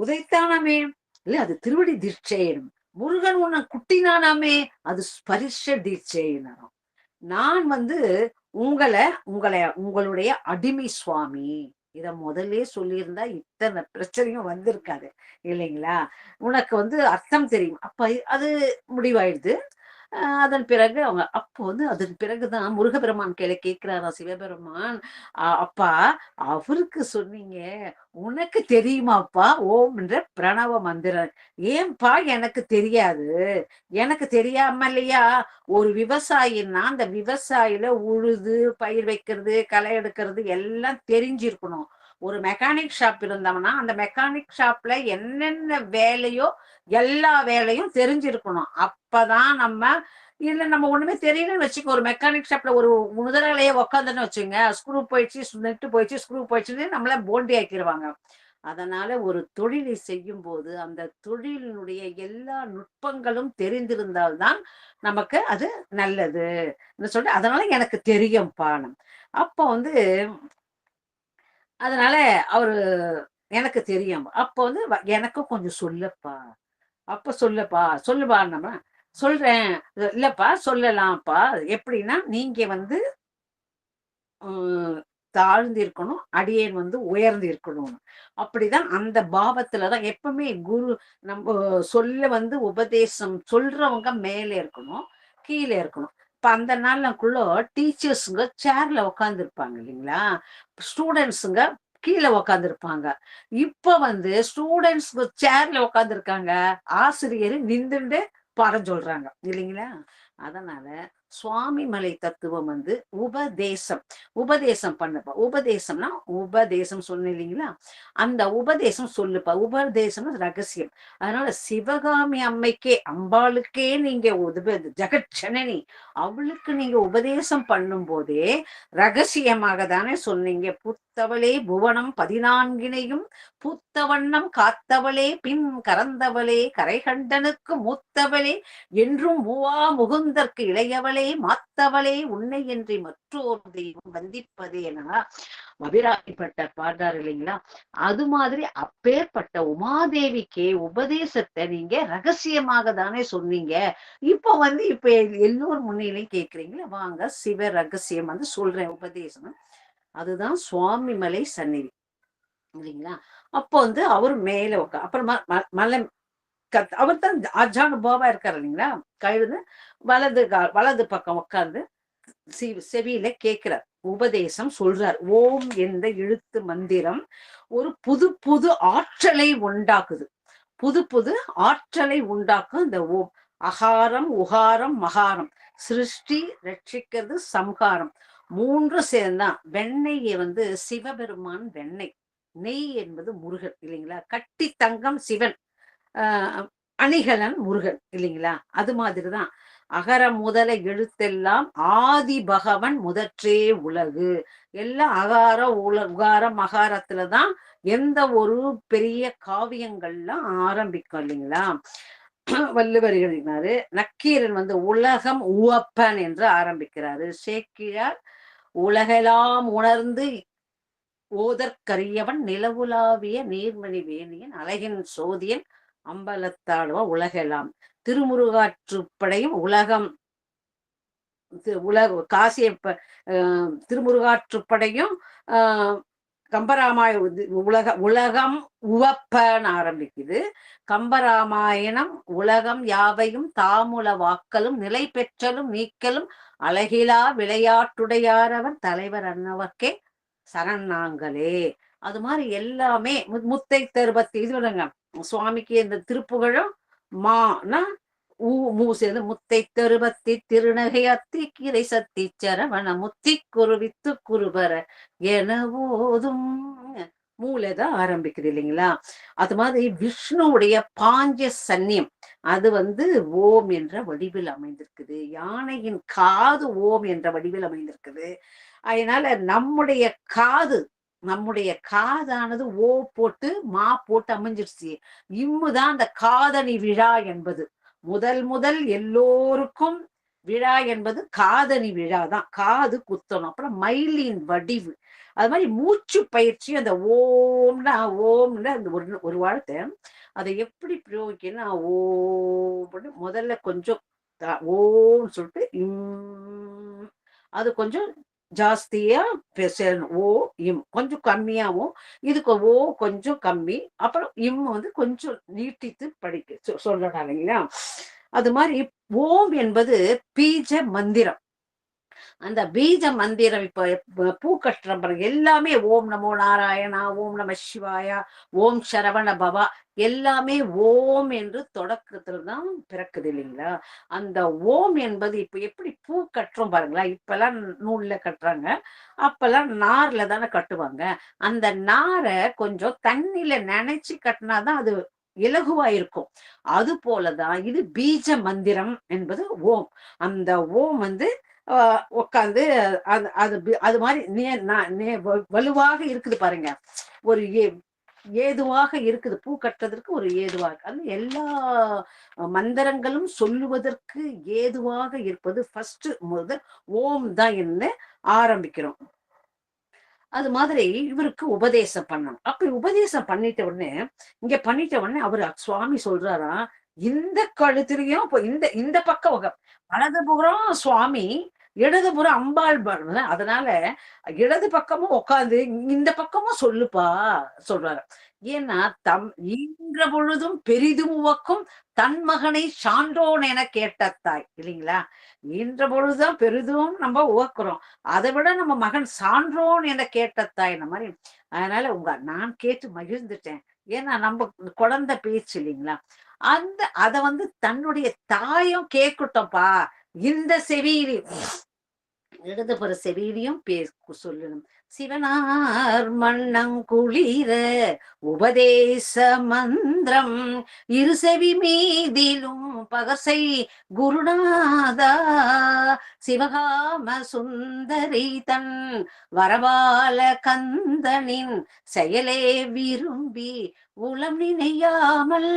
உதைத்தானாமே? இல்ல அது திருவடி தீட்சை. முருகன் உன்னை குட்டினானாமே? அது ஸ்பரிஷ தீட்சை. நான் வந்து உங்களுடைய அடிமை சுவாமி. இத முதல்ல சொல்லியிருந்தா இத்தனை பிரச்சனையும் வந்திருக்காது இல்லைங்களா. உனக்கு வந்து அர்த்தம் தெரியும். அப்ப அது முடிவாயிடுது. அதன் பிறகு அவங்க அப்போ வந்து அதன் பிறகுதான் முருகபெருமான் கேட்கிறாரா சிவபெருமான், அப்பா அவருக்கு சொன்னீங்க, உனக்கு தெரியுமாப்பா ஓம் என்ற பிரணவ மந்திரம்? ஏன்பா எனக்கு தெரியாது? எனக்கு தெரியாமலையா? ஒரு விவசாயின்னா அந்த விவசாயில உழுது பயிர் வைக்கிறது களை எடுக்கிறது எல்லாம் தெரிஞ்சிருக்கணும். ஒரு மெக்கானிக் ஷாப் இருந்தோம்னா அந்த மெக்கானிக் ஷாப்ல என்னென்ன வேலையோ எல்லா வேலையும் தெரிஞ்சிருக்கணும். அப்பதான் நம்ம இல்ல நம்ம ஒண்ணுமே தெரியலன்னு வச்சுக்கோ, ஒரு மெக்கானிக் ஷாப்ல ஒரு முதலாளியே உக்காந்துன்னு வச்சுங்க, ஸ்க்ரூ போயிடுச்சு நெட்டு போயிடுச்சு ஸ்க்ரூ போயிடுச்சுன்னு நம்மள போண்டி ஆக்கிடுவாங்க. அதனால ஒரு தொழிலை செய்யும் போது அந்த தொழிலினுடைய எல்லா நுட்பங்களும் தெரிந்திருந்தால்தான் நமக்கு அது நல்லது சொல்லிட்டு, அதனால எனக்கு தெரியும்பா. அப்ப வந்து அதனால அவரு எனக்கு தெரியும். அப்ப வந்து எனக்கும் கொஞ்சம் சொல்லப்பா, அப்ப சொல்லப்பா சொல்லுப்பா. நம்ம சொல்றேன், இல்லப்பா சொல்லலாம்ப்பா. எப்படின்னா நீங்க வந்து தாழ்ந்து இருக்கணும், அடியேன் வந்து உயர்ந்து இருக்கணும். அப்படிதான் அந்த பாவத்துலதான் எப்பவுமே குரு நம்ம சொல்ல வந்து உபதேசம் சொல்றவங்க மேல இருக்கணும், கீழே இருக்கணும். இப்ப அந்த நாள்லக்குள்ள டீச்சர்ஸுங்க சேர்ல உட்கார்ந்து இருப்பாங்க இல்லைங்களா, ஸ்டூடெண்ட்ஸுங்க கீழே உட்கார்ந்து இருப்பாங்க. இப்ப வந்து ஸ்டூடெண்ட்ஸ் சேர்ல உட்கார்ந்து இருக்காங்க, ஆசிரியர் நின்றுண்டு பாடம் சொல்றாங்க இல்லைங்களா. அதனால சுவாமி மலை தத்துவம் வந்து உபதேசம் உபதேசம் பண்ணுப்பா. உபதேசம்னா உபதேசம் சொன்ன இல்லைங்களா, அந்த உபதேசம் சொல்லுப்பா. உபதேசம் ரகசியம். அதனால சிவகாமி அம்மைக்கே அம்பாளுக்கே நீங்க ஜெகட்சனனி அவளுக்கு நீங்க உபதேசம் பண்ணும் போதே ரகசியமாக தானே சொன்னீங்க. புத்தவளே புவனம் 14 பூத்தவண்ணம் காத்தவளே பின் கறந்தவளே கரைகண்டனுக்கு மூத்தவளே என்றும் மூவா முகுந்தற்கு இளையவளே மாத்தவளே உன்னை என்று மற்றொரு தெய்வம் வந்திப்பதே என அபிராமிப்பட்ட பாடுறாரு இல்லைங்களா. அது மாதிரி அப்பேற்பட்ட உமாதேவிக்கே உபதேசத்தை நீங்க ரகசியமாக தானே சொன்னீங்க. இப்ப வந்து இப்ப எல்லோரும் முன்னிலையும் கேட்கிறீங்களா, வாங்க சிவ ரகசியம் வந்து சொல்றேன் உபதேசம். அதுதான் சுவாமி மலை சந்நிதி இல்லைங்களா. அப்போ வந்து அவர் மேல உட்கா அப்புறம் மலை அவர் தான் அஜானுபாவா இருக்காரு இல்லைங்களா. கழுது வலது பக்கம் உட்கார்ந்து செவியில கேட்கிறார், உபதேசம் சொல்றார். ஓம் என்ற எழுத்து மந்திரம் ஒரு புது புது ஆற்றலை உண்டாக்குது, புது புது ஆற்றலை உண்டாக்கும். இந்த ஓம் அகாரம் உகாரம் மகாரம், சிருஷ்டி ரட்சிக்கிறது சம்ஹாரம், 3 சேர்ந்தான். வெண்ணெயை வந்து சிவபெருமான் வெண்ணெய், நெய் என்பது முருகன் இல்லைங்களா. கட்டி தங்கம் சிவன், அணிகலன் முருகன் இல்லைங்களா. அது மாதிரிதான் அகர முதல எழுத்தெல்லாம் ஆதி பகவன் முதற்றே உலகு. எல்லாம் அகார உகார மகாரத்துலதான் எந்த ஒரு பெரிய காவியங்கள்லாம் ஆரம்பிக்கும் இல்லைங்களா. வள்ளுவர் எழுதினாரு. நக்கீரன் வந்து உலகம் உவப்பன் என்று ஆரம்பிக்கிறாரு. சேக்கிழார் உலகெல்லாம் உணர்ந்து ஓதற்கரியவன் நிலவுலாவிய நீர்மணி வேணியன் அழகின் சோதியன் அம்பலத்தாடுவா உலகெல்லாம். திருமுருகாற்றுப்படையும் உலகம் காசிய திருமுருகாற்றுப்படையும் கம்பராமாய உலகம் உவப்பன்னு ஆரம்பிக்குது. கம்பராமாயணம் உலகம் யாவையும் தாமுல வாக்கலும் நிலை பெற்றலும் நீக்கலும் அழகிலா விளையாட்டுடையாரவர் தலைவர் அன்னவர்க்கே சரணாங்களே. அது மாதிரி எல்லாமே முத்தை தருபத்தி இது விடுங்க. சுவாமிக்கு இந்த திருப்புகழும் மானா மூ சேர்ந்து முத்தை தருபத்தி திருநகை அத்தி கீரை சத்தி சரவண முத்தி குருவித்து குருபர என போதும் மூளைதான் ஆரம்பிக்குது இல்லைங்களா. அது மாதிரி விஷ்ணுவுடைய பாஞ்ச சன்னியம் அது வந்து ஓம் என்ற வடிவில் அமைந்திருக்குது. யானையின் காது ஓம் என்ற வடிவில் அமைந்திருக்குது. அதனால நம்முடைய காதானது ஓ போட்டு மா போட்டு அமைஞ்சிருச்சு. இம்முதான் அந்த காதணி விழா என்பது. முதல் எல்லோருக்கும் விழா என்பது காதணி விழா தான். காது குத்தணும். அப்புறம் மயிலின் வடிவு. அது மாதிரி மூச்சு பயிற்சி. அந்த ஓம்னா அந்த ஒரு வார்த்தை அதை எப்படி பிரயோகிக்கணும்னா ஓம் முதல்ல கொஞ்சம் ஓம்னு சொல்லிட்டு அது கொஞ்சம் ஜாஸ்தியா பேசணும். ஓ இம் கொஞ்சம் கம்மியாவும், இதுக்கு ஓ கொஞ்சம் கம்மி, அப்புறம் இம் வந்து கொஞ்சம் நீட்டித்து படிக்க சொல்லணும் இல்லைங்களா. அது மாதிரி ஓம் என்பது பீஜ மந்திரம். அந்த பீஜ மந்திரம் இப்ப பூ கட்டுற பாருங்க, எல்லாமே ஓம் நமோ நாராயணா, ஓம் நம சிவாயா, ஓம் சரவண பவா, எல்லாமே ஓம் என்று தொடக்கத்துல தான் பிறக்குது இல்லைங்களா? அந்த ஓம் என்பது இப்ப எப்படி பூ கட்டுறோம் பாருங்களா, இப்பெல்லாம் நூல்ல கட்டுறாங்க, அப்பெல்லாம் நார்ல தானே கட்டுவாங்க. அந்த நாரை கொஞ்சம் தண்ணியில நினைச்சு கட்டினாதான் அது இலகுவா இருக்கும். அது போலதான் இது பீஜ மந்திரம் என்பது ஓம். அந்த ஓம் உட்காந்து அது மாதிரி வலுவாக இருக்குது பாருங்க, ஒரு ஏதுவாக இருக்குது. பூ கட்டுறதற்கு ஒரு ஏதுவாக, அது எல்லா மந்திரங்களும் சொல்லுவதற்கு ஏதுவாக இருப்பது ஃபர்ஸ்ட் முதல் ஓம் தான் என்று ஆரம்பிக்கிறோம். அது மாதிரி இவருக்கு உபதேசம் பண்ணணும். அப்ப உபதேசம் பண்ணிட்ட உடனே அவரு சுவாமி சொல்றாரா, இந்த கழுத்திலையும் இந்த பக்கம் வலதுபுறம் சுவாமி, இடதுபுறம் அம்பாள். அதனால இடது பக்கமும் உட்காந்து இந்த பக்கமும் சொல்லுப்பா சொல்றாரு. ஏன்னா ஈன்ற பொழுதும் பெரிதும் உவக்கும் தன் மகனை சான்றோன் என கேட்ட தாய் இல்லைங்களா? ஈன்ற பொழுதுதான் பெரிதும் நம்ம உவக்குறோம், அதை விட நம்ம மகன் சான்றோன் என கேட்ட தாய் இந்த மாதிரி. அதனால நான் கேட்டு மகிழ்ந்துட்டேன். ஏன்னா நம்ம குழந்தை பேச்சு இல்லைங்களா? அத தன்னுடைய தாயும் கேட்கட்டும்பா, இந்த செவியிலே இடதுபுற செவியிலையும் சொல்லணும். சிவனார் மண்ணங்குளிர உபதேச மந்திரம் இரு செவி மீதிலும் பகசை குருநாதா, சிவகாம சுந்தரி தன் வரபால கந்தனின் செயலே விரும்பி உளம் நினையாமல்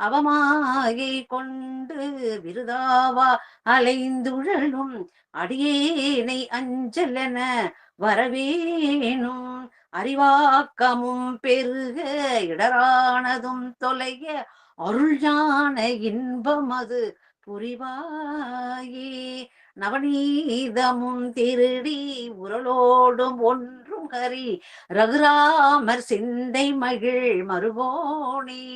அவமாயை கொண்டு விருதாவா அலைந்துழலும் அடியேனை அஞ்சலென வரவேணும், அறிவாக்கமும் பெருக இடரானதும் தொலைய அருள் ஞான இன்பம் அது புரிவாயே, நவநீதமும் திருடி உரலோடும் ஒன்றும் கரி ரகுராமர் சிந்தை மகிழ் மறுபோனே,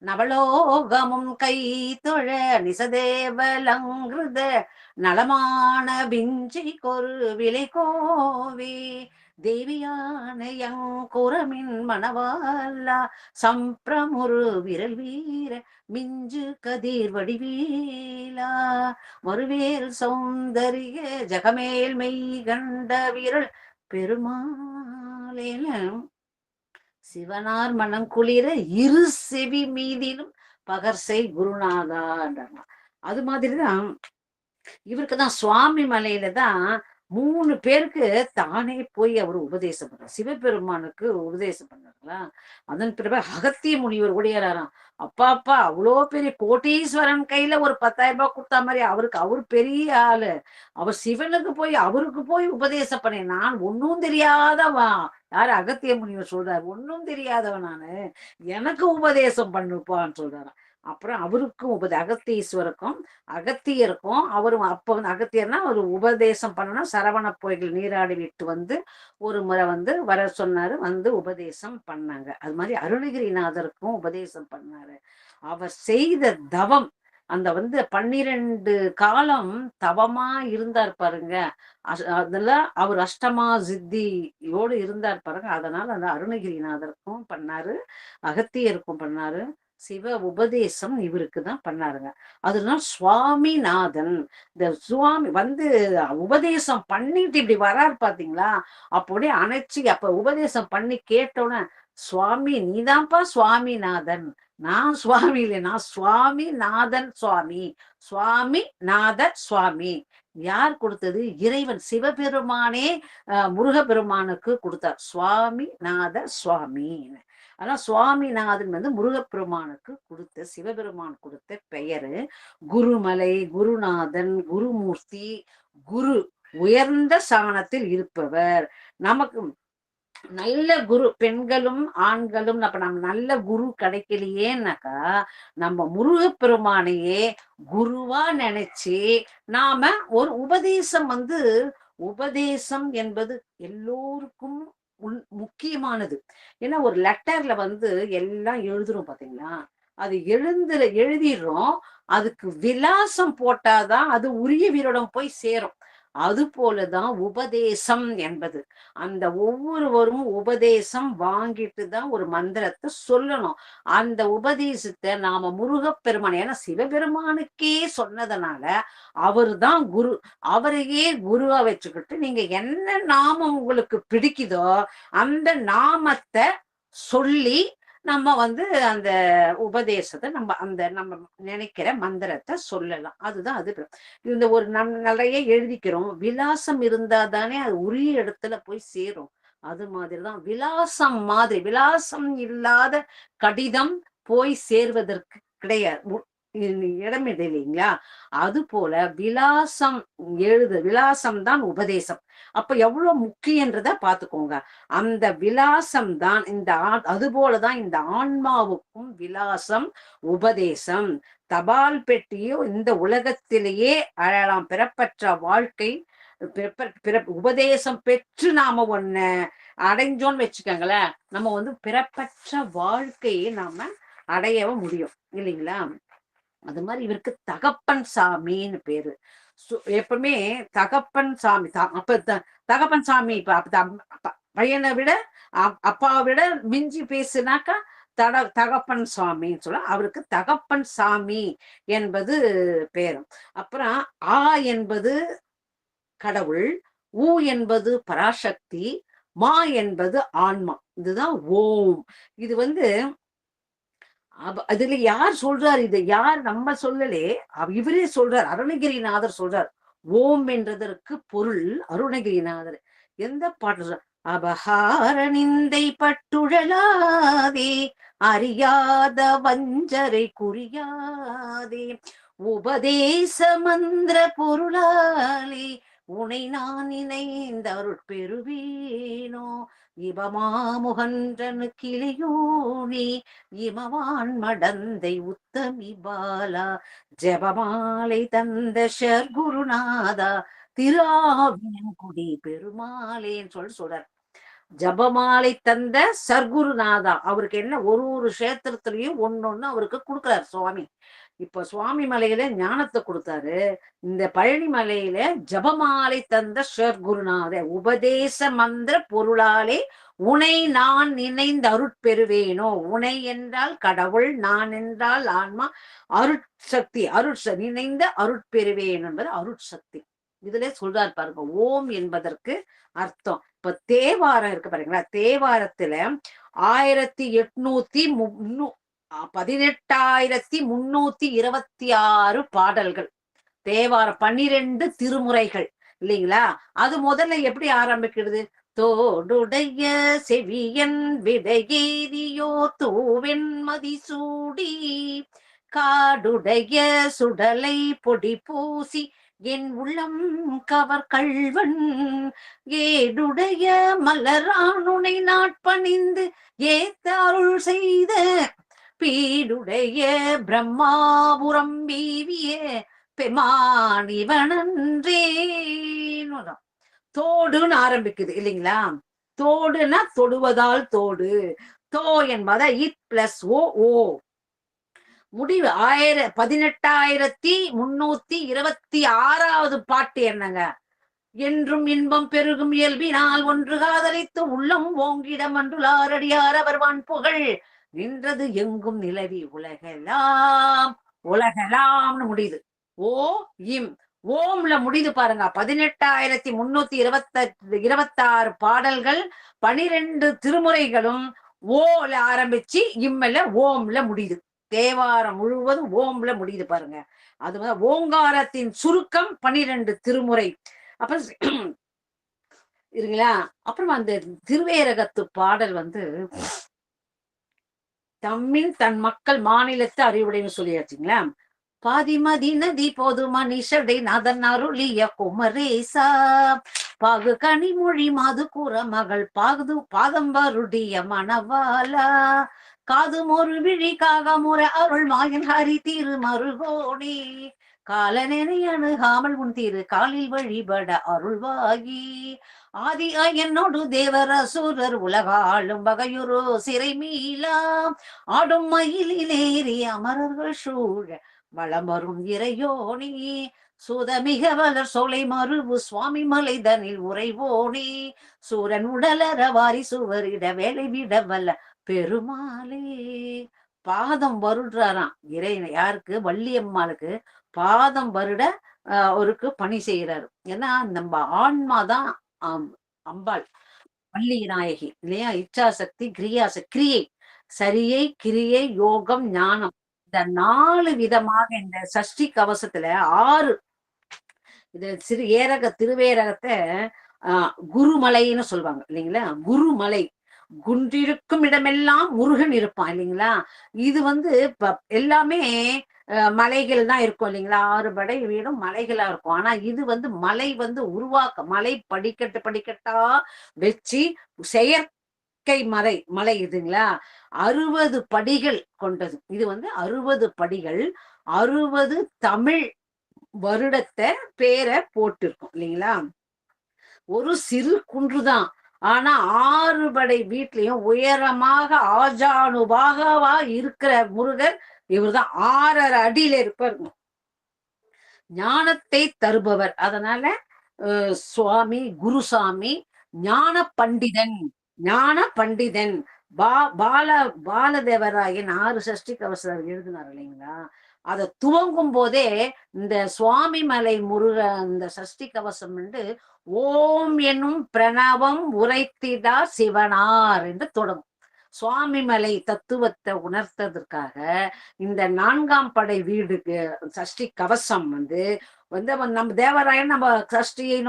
நவலோகமும் கை தொழ நிசதேவலங்கிருத நலமான விஞ்சை கொரு விலை கோவே, தேவியான யங்குரமின் மணவாலா சம்பிரமுரு விரல் வீர மிஞ்சு கதிர் வடிவேலா, மறுவேல் சௌந்தரிய ஜகமேல் மெய் கண்ட விரல் பெருமாளேன, சிவனார் மனம் குளிர இரு செவி மீதிலும் பகர்சை குருநாதா. அது மாதிரிதான் இவருக்குதான் சுவாமி மலையில தான் 3 பேருக்கு தானே போய் அவர் உபதேசம் பண்றார். சிவபெருமானுக்கு உபதேசம் பண்ணாங்களா? அதன் பிறகு அகத்திய முனிவர் ஓடியாராம். அப்பா அவ்வளோ பெரிய கோட்டீஸ்வரன் கையில ஒரு 10,000 ரூபாய் கொடுத்தா மாதிரி அவரு பெரிய ஆளு. அவர் சிவனுக்கு போய் அவருக்கு போய் உபதேசம் பண்ணேன். நான் ஒன்னும் தெரியாதவா. யாரு? அகத்திய முனிவர் சொல்றாரு, ஒன்னும் தெரியாதவன் நானு, எனக்கு உபதேசம் பண்ணுப்பான்னு சொல்றாராம். அப்புறம் அவருக்கும் அகத்தியருக்கும் அவரும் அப்ப அகத்தியர்னா ஒரு உபதேசம் பண்ணணும். சரவண பொய்கள் நீராடி விட்டு ஒரு முறை வர சொன்னாரு, உபதேசம் பண்ணாங்க. அது மாதிரி அருணகிரிநாதருக்கும் உபதேசம் பண்ணாரு. அவர் செய்த தவம் அந்த 12 காலம் தவமா இருந்தார் பாருங்க. அதெல்லாம் அவர் அஷ்டமா சித்தியோடு இருந்தார் பாருங்க. அதனால அந்த அருணகிரிநாதருக்கும் பண்ணாரு, அகத்தியருக்கும் பண்ணாரு. சிவ உபதேசம் இவருக்கு தான் பண்ணாருங்க. அதனால சுவாமிநாதன். இந்த சுவாமி உபதேசம் பண்ணிட்டு இப்படி வராரு பாத்தீங்களா? அப்படியே அணைச்சி அப்ப உபதேசம் பண்ணி கேட்டோன்னு, சுவாமி நீதான்ப்பா சுவாமிநாதன், நான் சுவாமி இல்லை, நான் சுவாமிநாதன். சுவாமிநாத சுவாமி யார் கொடுத்தது? இறைவன் சிவபெருமானே முருகப்பெருமானுக்கு கொடுத்தார் சுவாமிநாத சுவாமின்னு. ஆனா சுவாமிநாதன் முருகப்பெருமானுக்கு கொடுத்த, சிவபெருமான் கொடுத்த பெயரு. குருமலை, குருநாதன், குருமூர்த்தி, குரு உயர்ந்த சாணத்தில் இருப்பவர். நமக்கு நல்ல குரு, பெண்களும் ஆண்களும் அப்ப நம்ம நல்ல குரு கிடைக்கலையேன்னாக்கா நம்ம முருகப்பெருமானையே குருவா நினைச்சு நாம ஒரு உபதேசம் என்பது எல்லோருக்கும் முக்கியமானது. ஏன்னா ஒரு லெட்டர்ல எல்லாம் எழுதுறோம் பாத்தீங்களா? அது எழுதிடுறோம். அதுக்கு விலாசம் போட்டாதான் அது உரியவரிடம் போய் சேரும். அது போலதான் உபதேசம் என்பது. அந்த ஒவ்வொருவரும் உபதேசம் வாங்கிட்டு தான் ஒரு மந்திரத்தை சொல்லணும். அந்த உபதேசத்தை நாம முருகப்பெருமான், ஏன்னா சிவபெருமானுக்கே சொன்னதுனால அவரு தான் குரு. அவரையே குருவா வச்சுக்கிட்டு நீங்க என்ன நாமம் உங்களுக்கு பிடிக்குதோ அந்த நாமத்தை சொல்லி நம்ம அந்த உபதேசத்தை நம்ம நினைக்கிற மந்திரத்தை சொல்லலாம். அதுதான் அது. இந்த ஒரு நிறைய எழுதிக்கிறோம். விலாசம் இருந்தா தானே அது உரிய இடத்துல போய் சேரும். அது மாதிரிதான் விலாசம் இல்லாத கடிதம் போய் சேர்வதற்கு கிடையாது, இடம் இல்லைங்களா? அது போல விலாசம் தான் உபதேசம். அப்ப எவ்வளவு முக்கியன்றத பாத்துக்கோங்க. அந்த விலாசம் தான் அது போலதான் இந்த ஆன்மாவுக்கும் விலாசம் உபதேசம். தபால் பெட்டியோ இந்த உலகத்திலேயே அழலாம். பிறப்பற்ற வாழ்க்கை உபதேசம் பெற்று நாம ஒண்ணு அடைஞ்சோன்னு வச்சுக்கோங்களேன், நம்ம பிறப்பற்ற வாழ்க்கையை நாம அடையவும் முடியும் இல்லைங்களா? அது மாதிரி இவருக்கு தகப்பன் சாமின்னு பேரு. எப்பவுமே தகப்பன் சாமி அப்ப தகப்பன் சாமி பையனை விட அப்பாவை விட மிஞ்சி பேசுனாக்கா தகப்பன் சாமின்னு சொல்ல, அவருக்கு தகப்பன் சாமி என்பது பேரும். அப்புறம் ஆ என்பது கடவுள், ஊ என்பது பராசக்தி, மா என்பது ஆன்மா. இதுதான் ஓம். இது அதுல யார் சொல்றார்? இது யார் நம்ம சொல்லலே, இவரே சொல்றார். அருணகிரிநாதர் சொல்றார். ஓம் என்றதற்கு பொருள் அருணகிரிநாதர் எந்த பாட்டு சொல்ற? அபகார நிந்தை பட்டுழலாதே, அறியாத வஞ்சரை குறியாதே, உபதேச மந்திர பொருளாலே உனை நான் நினைந்த அருள் பெறுவேனோ, இபமாமுகன்றனு கிளியோனி இமவான் மடந்தை உத்தமி பாலா, ஜபமாலை தந்த ஷர்குருநாதா திராவினங்குடி பெருமாளேன்னு சொல்றார். ஜபமாலை தந்த சர்க்குருநாதா. அவருக்கு என்ன ஒரு கஷேத்திரத்திலையும் ஒன்னொன்னு அவருக்கு கொடுக்குறாரு சுவாமி. இப்ப சுவாமி மலையில ஞானத்தை கொடுத்தாரு, இந்த பழனி மலையில ஜபமாலை தந்த ஷர்குருநாத உபதேச மந்திர பொருளாலே உனை நான் நினைந்து அருட்பெறுவேனோ. உனை என்றால் கடவுள், நான் என்றால் ஆன்மா, அருட்சக்தி. நினைந்த அருட்பெறுவேன் என்பது அருட்சக்தி. இதுல சொல்றாரு பாருங்க, ஓம் என்பதற்கு அர்த்தம். இப்ப தேவாரம் இருக்கு பாருங்களா, தேவாரத்துல 18,326 பாடல்கள். தேவாரம் 12 திருமுறைகள் இல்லைங்களா? அது முதல்ல எப்படி ஆரம்பிக்கிறது? தோடுடைய செவியன் விடையேறியோ தூவெண் மதிசூடி, காடுடைய சுடலை பொடி பூசி என் உள்ளம் கவர் கள்வன், ஏடுடைய மலரானுனை நாட்பணிந்து ஏத்த அருள் செய்த பீடுடைய பிரம்மாபுரம் வீவிய பெமானிவனன்றே. தோடுன்னு ஆரம்பிக்குது இல்லைங்களா? தோடுனா தொடுவதால் தோடு. தோ என்பத இட் பிளஸ் ஓ. முடிவு 18,326 பாட்டு என்னங்க? என்றும் இன்பம் பெருகும் இயல்பினால் ஒன்று காதலித்து உள்ளம் ஓங்கிடம் அன்றுளாரடியார் அவர் வான் புகழ் நின்றது எங்கும் நிலவி உலகெல்லாம்னு முடியுது. ஓம்ல முடியுது பாருங்க. 18,326 பாடல்கள், 12 திருமுறைகளும் ஓல ஆரம்பிச்சு இம்மல ஓம்ல முடியுது. தேவாரம் முழுவதும் ஓம்ல முடியுது பாருங்க. அது ஓங்காரத்தின் சுருக்கம் 12 திருமுறை. அப்புறம் இருங்களா? அப்புறம் அந்த திருவேரகத்து பாடல் தம்மில் தன் மக்கள் மாநிலத்தை அறிவுடைன்னு சொல்லியாச்சுங்களா? பாதிமதி நதி போது மனிஷடை நதன் அருளிய குமரேசா, பாகு கனிமொழி மது கூற மகள் பாதம்பருடைய மணவாலா, காது ஒரு விழி காகமுற அருள் மாயன் ஹரி திரு மருகோணி காலனெனை அணுகாமல் உன் திரு காலில் வழிபட அருள்வாகி ஆதி என்னோடு தேவர் அசுரர் உலகாளும் வகையுறோ சிறை மீளாம் ஆடும் மயிலிலேறி அமரர்கள் சூழ வளம் வரும் இறையோனி சூதமிக வளர் சோலை மருவு சுவாமி மலைதனில் உறைவோனி சூரன் உடலற வாரி சுவரிட வேலை விட வல்ல பெருமாளே. பாதம் வருடுறாராம் இறை யாருக்கு? வள்ளியம்மாளுக்கு பாதம் வருட அவருக்கு பணி செய்யறாரு. ஏன்னா நம்ம ஆன்மாதான் அம்பாள் வள்ளி நாயகி இல்லையா? இச்சாசக்தி, கிரியாசக்தி, கிரியை, சரியை, கிரியை, யோகம், ஞானம், இந்த 4 விதமாக இந்த சஷ்டி கவசத்துல 6 இது திருவேரகத்தை குருமலைன்னு சொல்லுவாங்க இல்லைங்களா? குருமலை, குன்றிருக்கும் இடமெல்லாம் முருகன் இருப்பான் இல்லைங்களா? இது எல்லாமே மலைகள் தான் இருக்கும் இல்லைங்களா? 6 படை வீடும் மலைகளா இருக்கும். ஆனா இது மலை உருவாக்க, மலை படிக்கட்டா வச்சு செயற்கை மலை இதுங்களா? 60 படிகள் கொண்டது. இது 60 படிகள், 60 தமிழ் வருடத்தை பேரை போட்டிருக்கும் இல்லைங்களா? ஒரு சிறு குன்றுதான். ஆனா 6 படை வீட்லயும் உயரமாக ஆஜானுபாகவா இருக்கிற முருகர் இவர்தான். 6.5 அடியில இருப்பார். ஞானத்தை தருபவர். அதனால சுவாமி குருசாமி ஞான பண்டிதன், ஞான பண்டிதன். பாலதேவராயன் 6 சஷ்டி கவசம் எழுதினார் இல்லைங்களா? அதை துவங்கும் போதே இந்த சுவாமி மலை முருக இந்த சஷ்டி கவசம் ஓம் என்னும் பிரணவம் உரைத்திடா சிவனார் என்று தொடங்கும். சுவாமி மலை தத்துவத்தை உணர்த்ததற்காக இந்த 4ஆம் படை வீடுக்கு சஷ்டி கவசம் நம்ம தேவராயன் நம்ம சஷ்டியை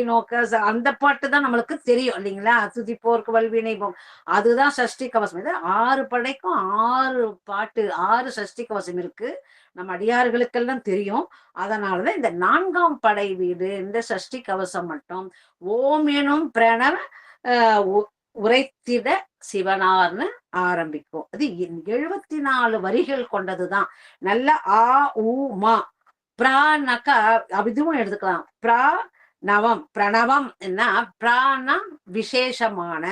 நோக்க அந்த பாட்டு தான் நம்மளுக்கு தெரியும் இல்லைங்களா? துதிப்போருக்கு வல்வினை போம், அதுதான் சஷ்டி கவசம். இது 6 படைக்கும் 6 பாட்டு, 6 சஷ்டி கவசம் இருக்கு. நம்ம அடியார்களுக்கெல்லாம் தெரியும். அதனாலதான் இந்த 4ஆம் படை வீடு இந்த சஷ்டி கவசம் மட்டும் ஓம் எனும் பிரணவ உரைத்திட சிவனார்னு ஆரம்பிக்கும். அது 74 வரிகள் கொண்டதுதான். நல்ல ஆ உ மா பிரானாக்கா இதுவும் எடுத்துக்கலாம். பிரணவம் என்ன? பிராணா விசேஷமான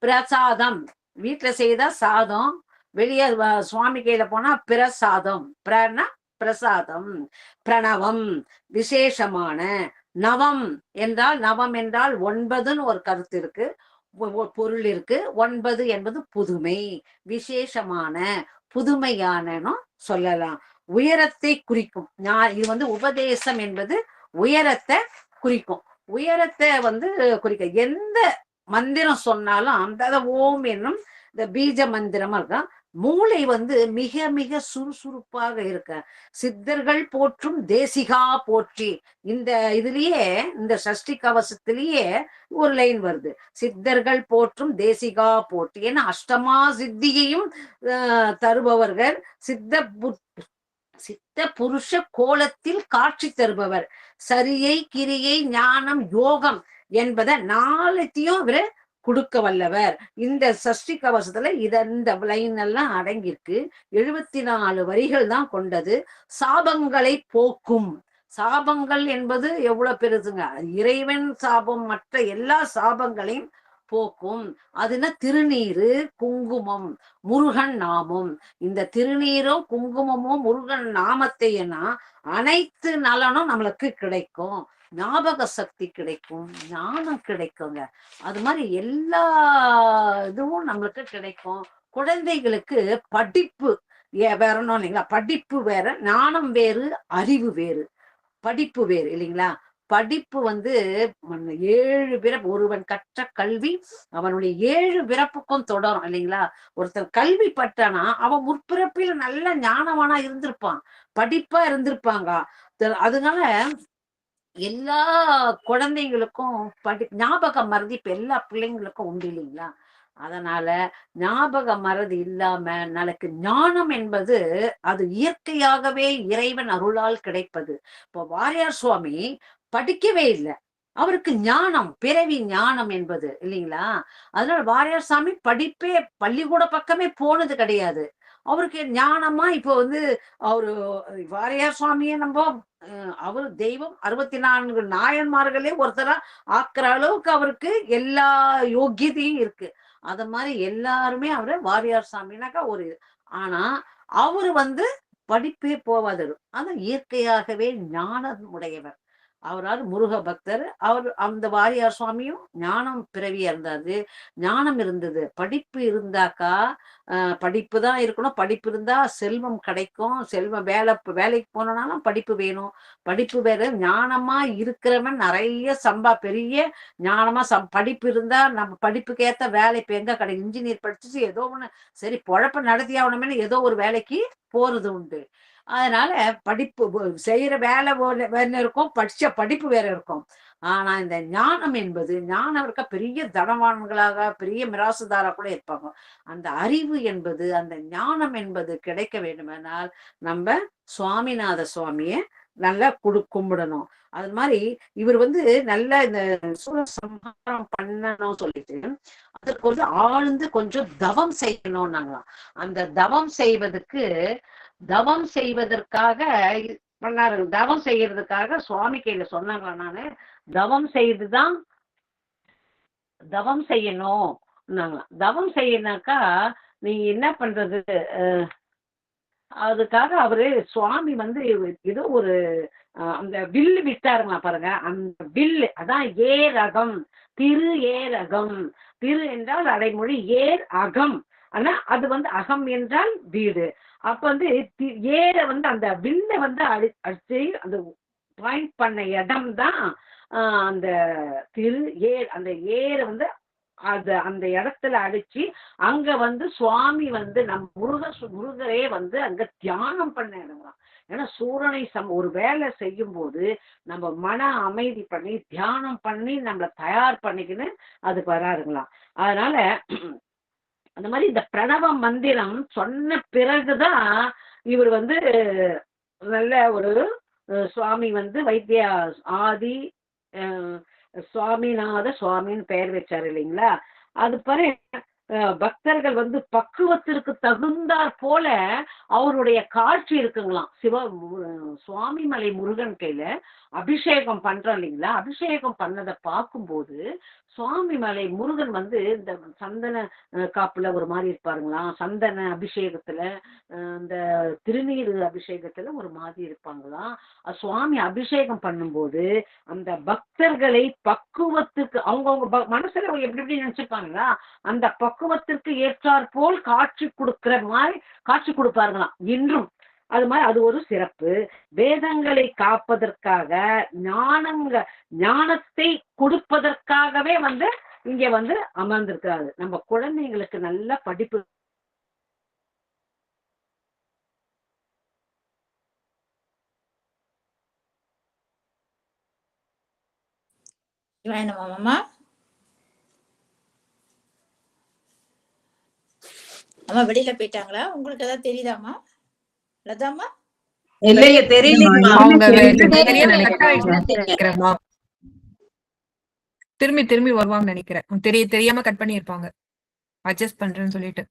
பிரசாதம். வீட்டுல செய்த சாதம், வெளியே சுவாமி கையில போனா பிரசாதம். பிரசாதம். பிரணவம் விசேஷமான. நவம் என்றால் 9ன்னு ஒரு கருத்து இருக்கு, பொருள் இருக்கு. 9 என்பது புதுமை, விசேஷமான, புதுமையான சொல்லலாம். உயரத்தை குறிக்கும். இது உபதேசம் என்பது உயரத்தை குறிக்கும். உயரத்தை குறிக்க எந்த மந்திரம் சொன்னாலும் அந்த ஓம் என்னும் இந்த பீஜ மந்திரமா இருக்கா. மூளை மிக மிக சுறுசுறுப்பாக இருக்க. சித்தர்கள் போற்றும் தேசிகா போற்றி. இந்த இதுலயே இந்த சஷ்டி கவசத்திலேயே ஒரு லைன் வருது, சித்தர்கள் போற்றும் தேசிகா போற்றி. ஏன்னா அஷ்டமா சித்தியையும் தருபவர்கள், சித்த புருஷ கோலத்தில் காட்சி தருபவர். சரியை, கிரியை, ஞானம், யோகம் என்பதை 4த்தையும் இவரு கொடுக்க வல்லவர். இந்த சஷ்டி கவசத்துல இந்த லைன் எல்லாம் அடங்கியிருக்கு. 74 வரிகள் தான் கொண்டது. சாபங்களை போக்கும். சாபங்கள் என்பது எவ்வளவு பெருசுங்க. இறைவன் சாபம் மற்ற எல்லா சாபங்களையும் போக்கும். அதுனா திருநீரு, குங்குமம், முருகன் நாமம். இந்த திருநீரும் குங்குமமும் முருகன் நாமத்தைனா அனைத்து நலனும் நம்மளுக்கு கிடைக்கும். ஞாபக சக்தி கிடைக்கும், ஞானம் கிடைக்குங்க. அது மாதிரி எல்லா இதுவும் நம்மளுக்கு கிடைக்கும். குழந்தைகளுக்கு படிப்பு வேறணும் இல்லைங்களா? படிப்பு வேற, ஞானம் வேறு, அறிவு வேறு, படிப்பு வேறு இல்லைங்களா? படிப்பு 7 பிறப்பு. ஒருவன் கற்ற கல்வி அவனுடைய 7 பிறப்புக்கும் தொடரும் இல்லைங்களா? ஒருத்தன் கல்வி பட்டானா அவன் முற்பிறப்பில நல்ல ஞானவானா இருந்திருப்பான், படிப்பா இருந்திருப்பாங்க. அதனால எல்லா குழந்தைங்களுக்கும் ஞாபக மறதி இப்ப எல்லா பிள்ளைங்களுக்கும் உண்டு இல்லைங்களா? அதனால ஞாபக மறதி இல்லாம நாளைக்கு ஞானம் என்பது அது இயற்கையாகவே இறைவன் அருளால் கிடைப்பது. இப்போ வாரியார் சுவாமி படிக்கவே இல்லை, அவருக்கு ஞானம், பிறவி ஞானம் என்பது இல்லைங்களா? அதனால வாரியார் சாமி படிப்பே பள்ளிக்கூட பக்கமே போனது கிடையாது. அவருக்கு ஞானமா இப்போ வந்து அவரு வாரியார் சுவாமியை நம்ம அவரு தெய்வம் 64 நாயன்மார்களே ஒருத்தரா ஆக்குற அளவுக்கு அவருக்கு எல்லா யோக்கியதையும் இருக்கு. அத மாதிரி எல்லாருமே அவரு வாரியார் சாமினாக்கா ஒரு ஆனா அவரு வந்து படிப்பே போவாதவர். ஆனா இயற்கையாகவே ஞானம் உடையவர். அவரால் முருக பக்தர். அவர் அந்த வாரியார் சுவாமியும் ஞானம் பிறவியா இருந்தாரு. ஞானம் இருந்தது. படிப்பு இருந்தாக்கா படிப்பு தான் இருக்கணும். படிப்பு இருந்தா செல்வம் கிடைக்கும். செல்வம் வேலைக்கு போனோம்னாலும் படிப்பு வேணும். படிப்பு வேற ஞானமா இருக்கிறவன் நிறைய பெரிய ஞானமா படிப்பு இருந்தா நம்ம படிப்புக்கு ஏத்த வேலை இப்ப எங்க கிடைக்கும்? இன்ஜினியர் படிச்சுட்டு ஏதோ ஒண்ணு சரி பொழப்ப நடத்தி ஆகணும்னு ஏதோ ஒரு வேலைக்கு போறது உண்டு. அதனால படிப்பு செய்யற வேலை வேற இருக்கும், படிச்ச படிப்பு வேற இருக்கும். ஆனா இந்த ஞானம் என்பது ஞானம் இருக்க பெரிய தனவான்களாக பெரிய மிராசுதாரா கூட இருப்பாங்க. அந்த அறிவு என்பது அந்த ஞானம் என்பது கிடைக்க வேண்டுமானால் நம்ம சுவாமிநாத சுவாமிய நல்லா கும்பிடணும். அது மாதிரி இவர் வந்து நல்ல இந்த சூரசம்ஹாரம் பண்ணணும் சொல்லிட்டு அதற்கு வந்து ஆழ்ந்து கொஞ்சம் தவம் செய்யணும்னாங்களாம். அந்த தவம் செய்வதற்காக பண்ணாரு. தவம் செய்யறதுக்காக சுவாமி கையில சொன்னாங்களா, நானு தவம் செய்துதான் தவம் செய்யணும். தவம் செய்யனாக்கா நீங்க என்ன பண்றது? அதுக்காக அவரு சுவாமி வந்து ஏதோ ஒரு அந்த வில்லு விட்டாருங்களா பாருங்க. அந்த வில்லு அதான் ஏரகம், ஏரகம். திரு என்றால் அடைமொழி, ஏர் அகம். ஆனா அது வந்து அகம் என்றால் வீடு. அப்ப வந்து ஏர வந்து அந்த வில்ல வந்து அடிச்சு அந்த பாயிண்ட் பண்ண இடம் தான் அந்த அந்த ஏர வந்து அந்த இடத்துல அடிச்சு அங்க வந்து சுவாமி வந்து முருகரே வந்து அங்க தியானம் பண்ண இடம்லாம். ஏன்னா சூரனை ஒரு வேலை செய்யும் போது நம்ம மன அமைதி பண்ணி தியானம் பண்ணி நம்மள தயார் பண்ணிக்கின்னு அதுக்கு வராருங்களாம். அதனால அந்த மாதிரி இந்த பிரணவ மந்திரம் சொன்ன பிறகுதான் இவர் வந்து நல்ல ஒரு சுவாமி வந்து வைத்திய ஆதி சுவாமிநாத சுவாமின்னு பெயர் வச்சாரு இல்லைங்களா? அது பிறகு பக்தர்கள் வந்து பக்குவத்திற்கு தகுந்தாற் போல அவருடைய காட்சி இருக்குங்களாம். சுவாமிமலை முருகன் கையில அபிஷேகம் பண்றோம் இல்லைங்களா? அபிஷேகம் பண்ணதை பார்க்கும்போது சுவாமிமலை முருகன் வந்து இந்த சந்தன காப்புல ஒரு மாதிரி இருப்பாருங்களாம். சந்தன அபிஷேகத்துல இந்த திருநீர் அபிஷேகத்துல ஒரு மாதிரி இருப்பாங்களாம். சுவாமி அபிஷேகம் பண்ணும்போது அந்த பக்தர்களை பக்குவத்துக்கு அவங்கவுங்க மனசுல எப்படி எப்படி நினைச்சிருப்பாங்களா அந்த பக்குவத்திற்கு ஏற்றாற் போல் காட்சி கொடுக்கிற மாதிரி காட்சி கொடுப்பாருங்களாம் இன்றும். அது மாதிரி அது ஒரு சிறப்பு. வேதங்களை காப்பதற்காக ஞானத்தை கொடுப்பதற்காகவே வந்து இங்க வந்து அமர்ந்திருக்காரு. நம்ம குழந்தைங்களுக்கு நல்ல படிப்பு வேணுமாம்மா? அம்மா வெளியில போயிட்டாங்களா? உங்களுக்கு ஏதாவது தெரியுதாமா லதாமா? இல்லையே தெரியலமா. திரும்பி வருவாங்க நினைக்கிறேன். தெரியாம கட் பண்ணிருப்பாங்க அட்ஜஸ்ட் பண்றேன்னு சொல்லிட்டு.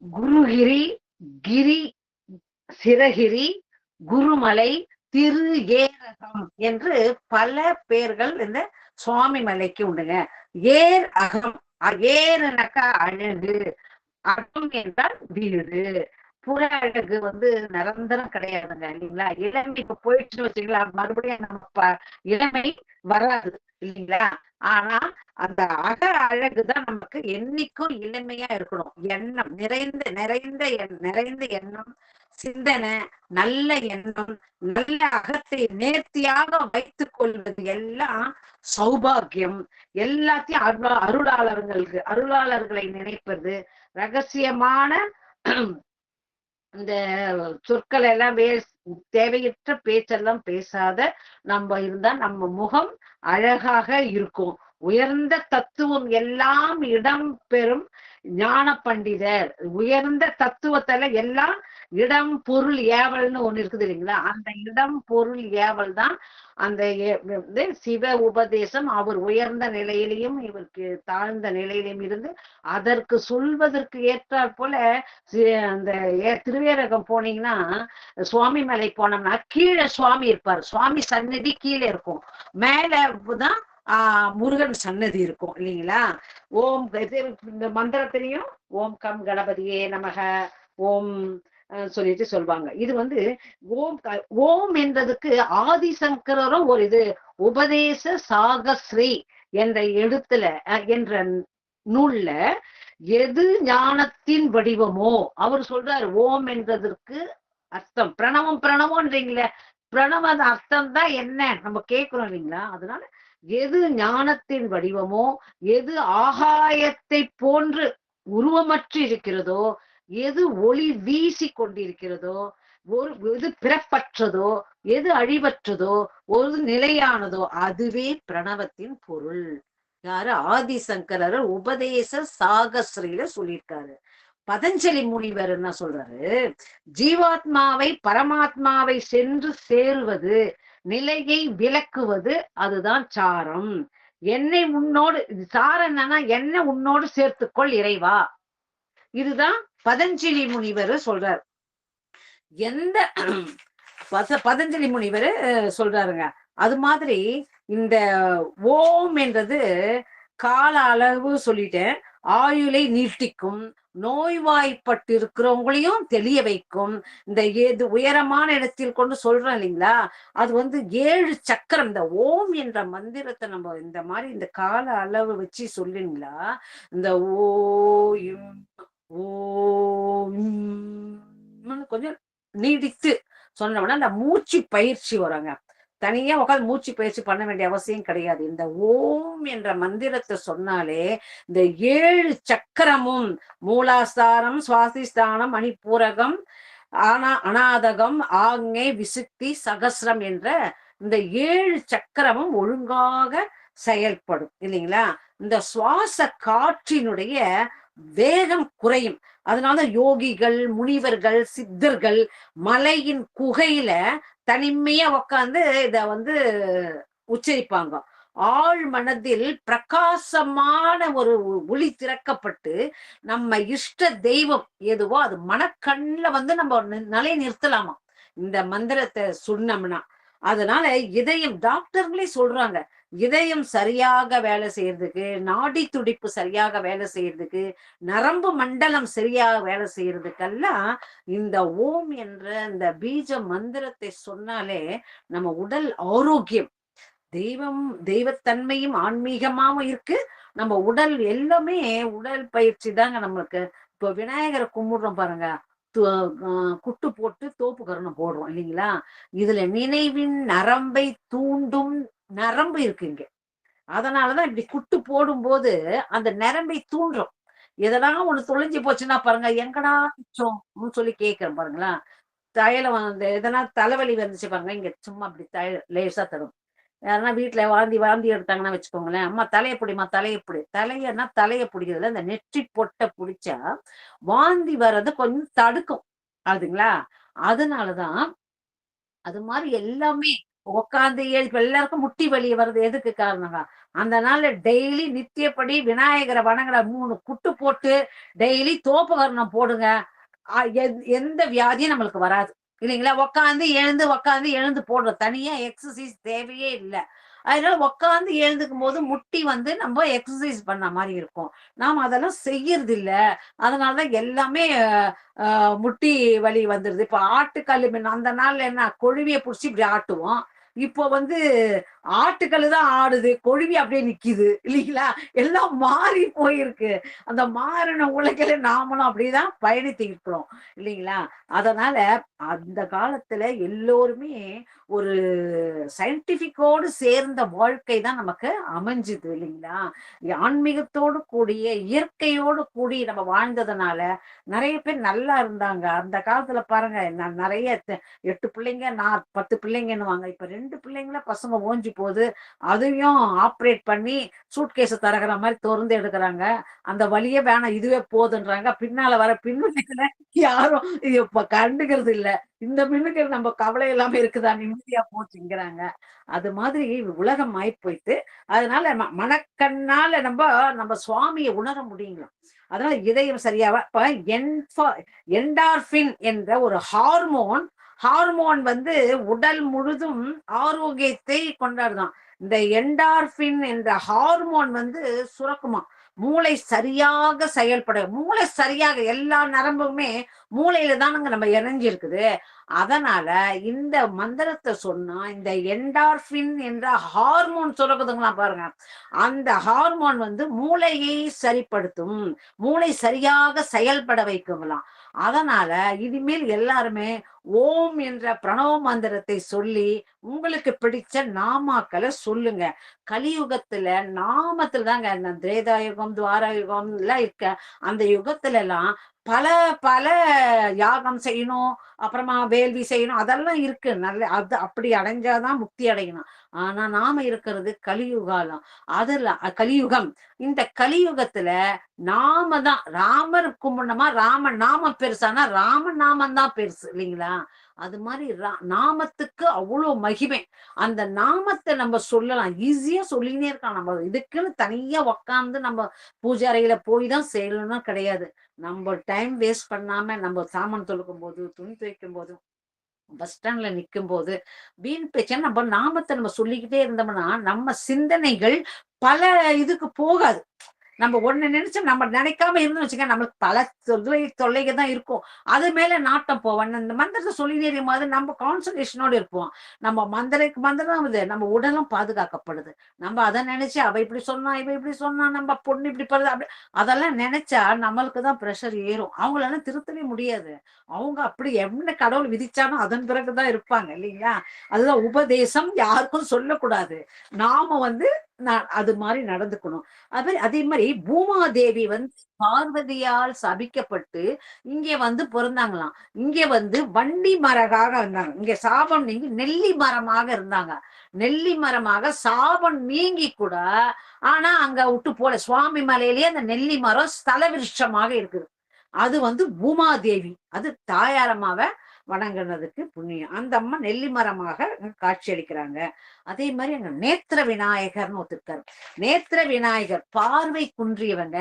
குருகிரி, கிரி, சிரகிரி, குருமலை, ஏரகம் என்று பல பேர்கள் இந்த சுவாமி மலைக்கு உண்டுங்க. ஏர் அகம், ஏறுனாக்கா அழகு, அகம் என்றால் வீடு. புற அழகு வந்து நிரந்தரம் கிடையாதுங்க இல்லைங்களா? இளமை இப்ப போயிடுச்சுன்னு வச்சுங்களா மறுபடியும் நம்ம இளமை வராது இல்லைங்களா? ஆனா அந்த அக அழகுதான் நமக்கு என்னைக்கும் இளமையா இருக்கணும். எண்ணம் நிறைந்த எண்ணம், சிந்தனை, நல்ல எண்ணம், நல்ல அகத்தை நேர்த்தியாக வைத்துக் கொள்வது எல்லாம் சௌபாகியம். எல்லாத்தையும் அருளாளர்களை நினைப்பது, ரகசியமான இந்த சொற்கள் எல்லாம் தேவையற்ற பேச்செல்லாம் பேசாத நம்ம இருந்தா நம்ம முகம் அழகாக இருக்கும். உயர்ந்த தத்துவம் எல்லாம் இடம் பெறும் ஞான பண்டிதர். உயர்ந்த தத்துவத்துல எல்லாம் இடம் பொருள் ஏவல்னு ஒண்ணு இருக்குது இல்லைங்களா? அந்த இடம் பொருள் ஏவல் தான் அந்த சிவ உபதேசம். அவர் உயர்ந்த நிலையிலையும் இவருக்கு தாழ்ந்த நிலையிலும் இருந்து அதற்கு சொல்வதற்கு ஏற்றாற் போல அந்த திருவேரகம் போனீங்கன்னா, சுவாமி மலை போனோம்னா கீழே சுவாமி இருப்பார். சுவாமி சன்னதி கீழே இருக்கும், மேலதான் முருகன் சன்னதி இருக்கும் இல்லைங்களா? ஓம் இந்த மந்திரத்திலையும் ஓம் கம் கணபதியே நமக ஓம் சொல்லிட்டு சொல்வாங்க. இது ஓம் என்றதுக்கு ஆதிசங்கரும் ஒரு இது உபதேச சாகஸ்ரீ என்ற எழுத்துல என்ற நூல்ல எது ஞானத்தின் வடிவமோ அவர் சொல்றாரு. ஓம் என்றதற்கு அர்த்தம் பிரணவம்ன்றீங்களே, பிரணவ அர்த்தம் தான் என்ன நம்ம கேட்கிறோம் இல்லைங்களா? அதனால எது ஞானத்தின் வடிவமோ, எது ஆகாயத்தை போன்று உருவமற்று இருக்கிறதோ, எது ஒளி வீசி கொண்டிருக்கிறதோ, எது பிறப்பற்றதோ, எது அழிவற்றதோ, ஒரு நிலையானதோ அதுவே பிரணவத்தின் பொருள். யாரு? ஆதிசங்கரர் உபதேச சாகஸ்ரீல சொல்லியிருக்காரு. பதஞ்சலி முனிவர் என்ன சொல்றாரு? ஜீவாத்மாவை பரமாத்மாவை சென்று சேருவது, நிலையை விளக்குவது, அதுதான் சாரம். என்னை உன்னோடு, சாரம் என்னன்னா என்ன உன்னோடு சேர்த்துக்கொள் இறைவா. இதுதான் பதஞ்சலி முனிவர் சொல்றார். எந்த பதஞ்சலி முனிவர் சொல்றாருங்க. அது மாதிரி இந்த ஓம் என்றது கால அளவு சொல்லிட்டேன், ஆயுளை நீட்டிக்கும், நோய்வாய்ப்பட்டு இருக்கிறவங்களையும் தெளிய வைக்கும். இந்த உயரமான இடத்தில் கொண்டு சொல்றோம் இல்லைங்களா? அது 7 சக்கரம். இந்த ஓம் என்ற மந்திரத்தை நம்ம இந்த மாதிரி இந்த கால அளவு வச்சு சொல்லுங்களா, இந்த ஓம் கொஞ்சம் நீடித்து சொன்னோம்னா அந்த மூச்சு பயிற்சி வராங்க. தனியா உட்காந்து மூச்சு பயிற்சி பண்ண வேண்டிய அவசியம் கிடையாது. இந்த ஓம் என்ற மந்திரத்தை சொன்னாலே இந்த 7 சக்கரமும் மூலாஸ்தானம், சுவாசிஸ்தானம், மணிப்பூரகம், அநாதகம், ஆக்ஞை, விசுக்தி, சகஸ்ரம் என்ற இந்த 7 சக்கரமும் ஒழுங்காக செயல்படும் இல்லைங்களா? இந்த சுவாச காற்றினுடைய வேகம் குறையும். அதனால யோகிகள், முனிவர்கள், சித்தர்கள் மலையின் குகையில தனிமையா உக்காந்து இத உச்சரிப்பாங்க. ஆழ் மனதில் பிரகாசமான ஒரு ஒளி திறக்கப்பட்டு நம்ம இஷ்ட தெய்வம் எதுவோ அது மனக்கண்ணுல நம்ம நிலை நிறுத்தலாமா இந்த மந்திரத்தை சொன்னோம்னா. அதனால இதயம், டாக்டர்களே சொல்றாங்க, இதயம் சரியாக வேலை செய்யறதுக்கு, நாடி துடிப்பு சரியாக வேலை செய்யறதுக்கு, நரம்பு மண்டலம் சரியாக வேலை செய்யறதுக்கெல்லாம் இந்த ஓம் என்ற இந்த பீஜ மந்திரத்தை சொன்னாலே நம்ம உடல் ஆரோக்கியம், தெய்வத்தன்மையும் ஆன்மீகமாவும் இருக்கு. நம்ம உடல் எல்லாமே உடல் பயிற்சி தாங்க நம்மளுக்கு. இப்போ விநாயகரை கும்பிடுறோம் பாருங்க, குட்டு போட்டு தோப்பு கருணம் போடுறோம் இல்லைங்களா? இதுல நினைவின் நரம்பை தூண்டும் நரம்பு இருக்குங்க. அதனாலதான் இப்படி குட்டு போடும் போது அந்த நரம்பை தூண்டுறோம். எதெல்லாம் ஒண்ணு தொலைஞ்சு போச்சுன்னா பாருங்க, எங்கடா சொல்லி கேட்கிறேன் பாருங்களா. தைலம் எதனா தலைவலி வந்துச்சு பாருங்க, இங்க சும்மா அப்படி லேசா தரும். யாருன்னா வீட்டுல வாந்தி எடுத்தாங்கன்னா வச்சுக்கோங்களேன், அம்மா தலையை பிடிமா, தலையை பிடிக்கிறதுல இந்த நெற்றி பொட்டை பிடிச்சா வாந்தி வர்றது கொஞ்சம் தடுக்கும் அதுங்களா. அதனாலதான் அது மாதிரி எல்லாமே உட்காந்து எல்லாருக்கும் முட்டி வலி வர்றது எதுக்கு காரணங்க? அந்த நாள்ல டெய்லி நித்தியப்படி விநாயகரை வணங்குற 3 குட்டு போட்டு டெய்லி தோப்புகரணம் போடுங்க. எந்த வியாதியும் நம்மளுக்கு வராது இல்லைங்களா? உட்காந்து எழுந்து போடுற தனியா எக்ஸசைஸ் தேவையே இல்லை. அதனால உட்காந்து எழுந்துக்கும் போது முட்டி நம்ம எக்ஸசைஸ் பண்ண மாதிரி இருக்கும். நாம் அதெல்லாம் செய்யறது இல்லை. அதனாலதான் எல்லாமே முட்டி வலி வந்துருது. இப்ப ஆட்டுக்கல்லு அந்த நாள்ல என்ன கொழுவிய புடிச்சு இப்படி ஆட்டுவோம், இப்போ வந்து ஆட்டுக்கள் தான் ஆடுது, கொழுவி அப்படியே நிக்குது இல்லைங்களா? எல்லாம் மாறி போயிருக்கு. அந்த மாறின உலகில நாமளும் அப்படிதான் பயணித்து இருக்கிறோம் இல்லைங்களா? அதனால அந்த காலத்துல எல்லோருமே ஒரு சயின்டிபிக்கோடு சேர்ந்த வாழ்க்கை தான் நமக்கு அமைஞ்சுது இல்லைங்களா? ஆன்மீகத்தோடு கூடிய இயற்கையோடு கூடி நம்ம வாழ்ந்ததுனால நிறைய பேர் நல்லா இருந்தாங்க. அந்த காலத்துல பாருங்க, நிறைய 8 பிள்ளைங்க 10 பிள்ளைங்கன்னுவாங்க. இப்ப 2 பிள்ளைங்கள பசங்க ஓஞ்சி போகுது. அதையும் ஆப்ரேட் பண்ணி சூட்கேஸ் தரகிற மாதிரி திறந்து எடுக்கிறாங்க. அந்த வழியே வேணாம், இதுவே போதுன்றாங்க. பின்னால வர பின்னுல யாரும் இப்ப கண்டுக்கிறது இல்ல. இந்த மின்னுக்கு நம்ம கவலை இல்லாம இருக்குதா, நிம்மதியா போச்சுங்கிறாங்க. அது மாதிரி உலகம் ஆயி போயிட்டு, அதனால மனக்கண்ணால நம்ம சுவாமியை உணர முடியுங்களா? அதனால இதயம் சரியாவ இப்ப என்டார்பின் என்ற ஒரு ஹார்மோன் வந்து உடல் முழுதும் ஆரோக்கியத்தை கொண்டாடுதான். இந்த என்டார்பின் என்ற ஹார்மோன் வந்து சுரக்குமா, மூளை சரியாக செயல்பட, மூளை சரியாக எல்லா நரம்புமே மூளையில தானுங்க நம்ம இணைஞ்சிருக்குது. அதனால இந்த மந்திரத்தை சொன்னா இந்த என்டார்பின் என்ற ஹார்மோன் சுரக்குதுங்களா பாருங்க, அந்த ஹார்மோன் வந்து மூளையை சரிப்படுத்தும், மூளை சரியாக செயல்பட வைக்குங்களாம். அதனால இனிமேல் எல்லாருமே ஓம் என்ற பிரணவ மந்திரத்தை சொல்லி உங்களுக்கு பிடிச்ச நாமாக்களை சொல்லுங்க. கலியுகத்துல நாமத்துல தாங்க, இந்த திரேதாயுகம் துவாரயுகம் எல்லாம் இருக்க அந்த யுகத்துல எல்லாம் பல பல யாகம் செய்யணும், அப்புறமா வேள்வி செய்யணும், அதெல்லாம் இருக்கு. நல்ல அது அப்படி அடைஞ்சாதான் முக்தி அடையணும். ஆனா நாம இருக்கிறது கலியுகாலம். அதுல கலியுகம். இந்த கலியுகத்துல நாம தான் ராமர் கும்பிடணுமா, ராம நாம பெருசானா ராம நாமம் தான் பெருசு இல்லைங்களா? அது மாதிரி நாமத்துக்கு அவ்வளவு மகிமை. அந்த நாமத்தை நம்ம சொல்லலாம், ஈஸியா சொல்லினே இருக்கலாம். நம்ம இதுக்குன்னு தனியா உக்காந்து நம்ம பூஜை அறையில போய் தான் செய்யணும்னா கிடையாது. நம்ம டைம் வேஸ்ட் பண்ணாம நம்ம சாமான் தொழுக்கும் போது, துணி துவைக்கும் போது, பஸ் ஸ்டாண்ட்ல நிக்கும் போது வீண் பேச்ச நம்ம நாமத்தை நம்ம சொல்லிக்கிட்டே இருந்தோம்னா நம்ம சிந்தனைகள் பல இதுக்கு போகாது. நம்ம ஒண்ணு நினைச்சு நம்ம நினைக்காம இருந்து வச்சுக்க, நம்மளுக்கு பல தொல்லைகள் தான் இருக்கும். அது மேல நாட்டம் போவோம். இந்த மந்திரத்தை சொல்லி நேரும் போது நம்ம கான்சன்ட்ரேஷனோட இருப்போம். நம்ம மந்திரம் இது நம்ம உடலும் பாதுகாக்கப்படுது. நம்ம அதை நினைச்சு அவ இப்படி சொன்னா, இவ இப்படி சொன்னா, நம்ம பொண்ணு இப்படி படுது, அப்படி அதெல்லாம் நினைச்சா நம்மளுக்கு தான் ப்ரெஷர் ஏறும். அவங்களால திருத்தவே முடியாது. அவங்க அப்படி என்ன கடவுள் விதிச்சாலும் அதன் பிறகுதான் இருப்பாங்க இல்லைங்களா? அதுதான் உபதேசம், யாருக்கும் சொல்லக்கூடாது. நாம வந்து அது மாதிரி நடந்துக்கணும். அதே மாதிரி பூமாதேவி வந்து பார்வதியால் சபிக்கப்பட்டு இங்கே வந்து பிறந்தாங்களாம். இங்க வந்து வண்டி மரமாக இருந்தாங்க. இங்க சாபம் நீங்கி நெல்லி மரமாக இருந்தாங்க. நெல்லி மரமாக சாபம் நீங்கி கூட, ஆனா அங்க விட்டு போல சுவாமி மலையிலேயே அந்த நெல்லி மரம் ஸ்தல விருட்சமாக இருக்குது. அது வந்து பூமாதேவி, அது தாயாரமாக வணங்குனதுக்கு புண்ணியம். அந்த அம்மா நெல்லி மரமாக காட்சி அளிக்கிறாங்க. அதே மாதிரி அங்க நேத்திர விநாயகர்னு ஒருத்தருக்காரு. நேத்திர விநாயகர் பார்வை குன்றியவங்க.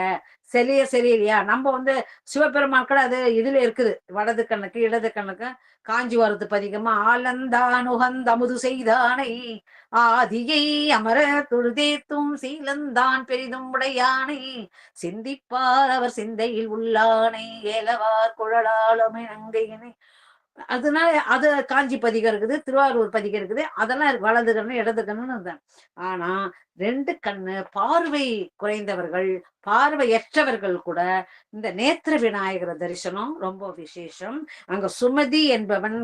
சரியா நம்ம வந்து சிவபெருமான் கூட அது இதுல இருக்குது, வலது கண்ணுக்கு இடது கண்ணுக்கு. காஞ்சி வரது பதிகமா ஆலந்தான் உகந்தமுது செய்தானை ஆதியை அமர தொழுதேத்தும் சீலந்தான் பெரிதும் உடையானை சிந்திப்பார் அவர் சிந்தையில் உள்ளானை ஏலவார் குழலாளமை நங்கையினை. அதனால அது காஞ்சி பதிகம் இருக்குது, திருவாரூர் பதிகம் இருக்குது. அதெல்லாம் வலது கண்ணு இடது கண்ணுன்னு. ஆனா 2 கண்ணு பார்வை குறைந்தவர்கள், பார்வையற்றவர்கள் கூட இந்த நேத்திர விநாயகர தரிசனம் ரொம்ப விசேஷம். அங்க சுமதி என்பவன்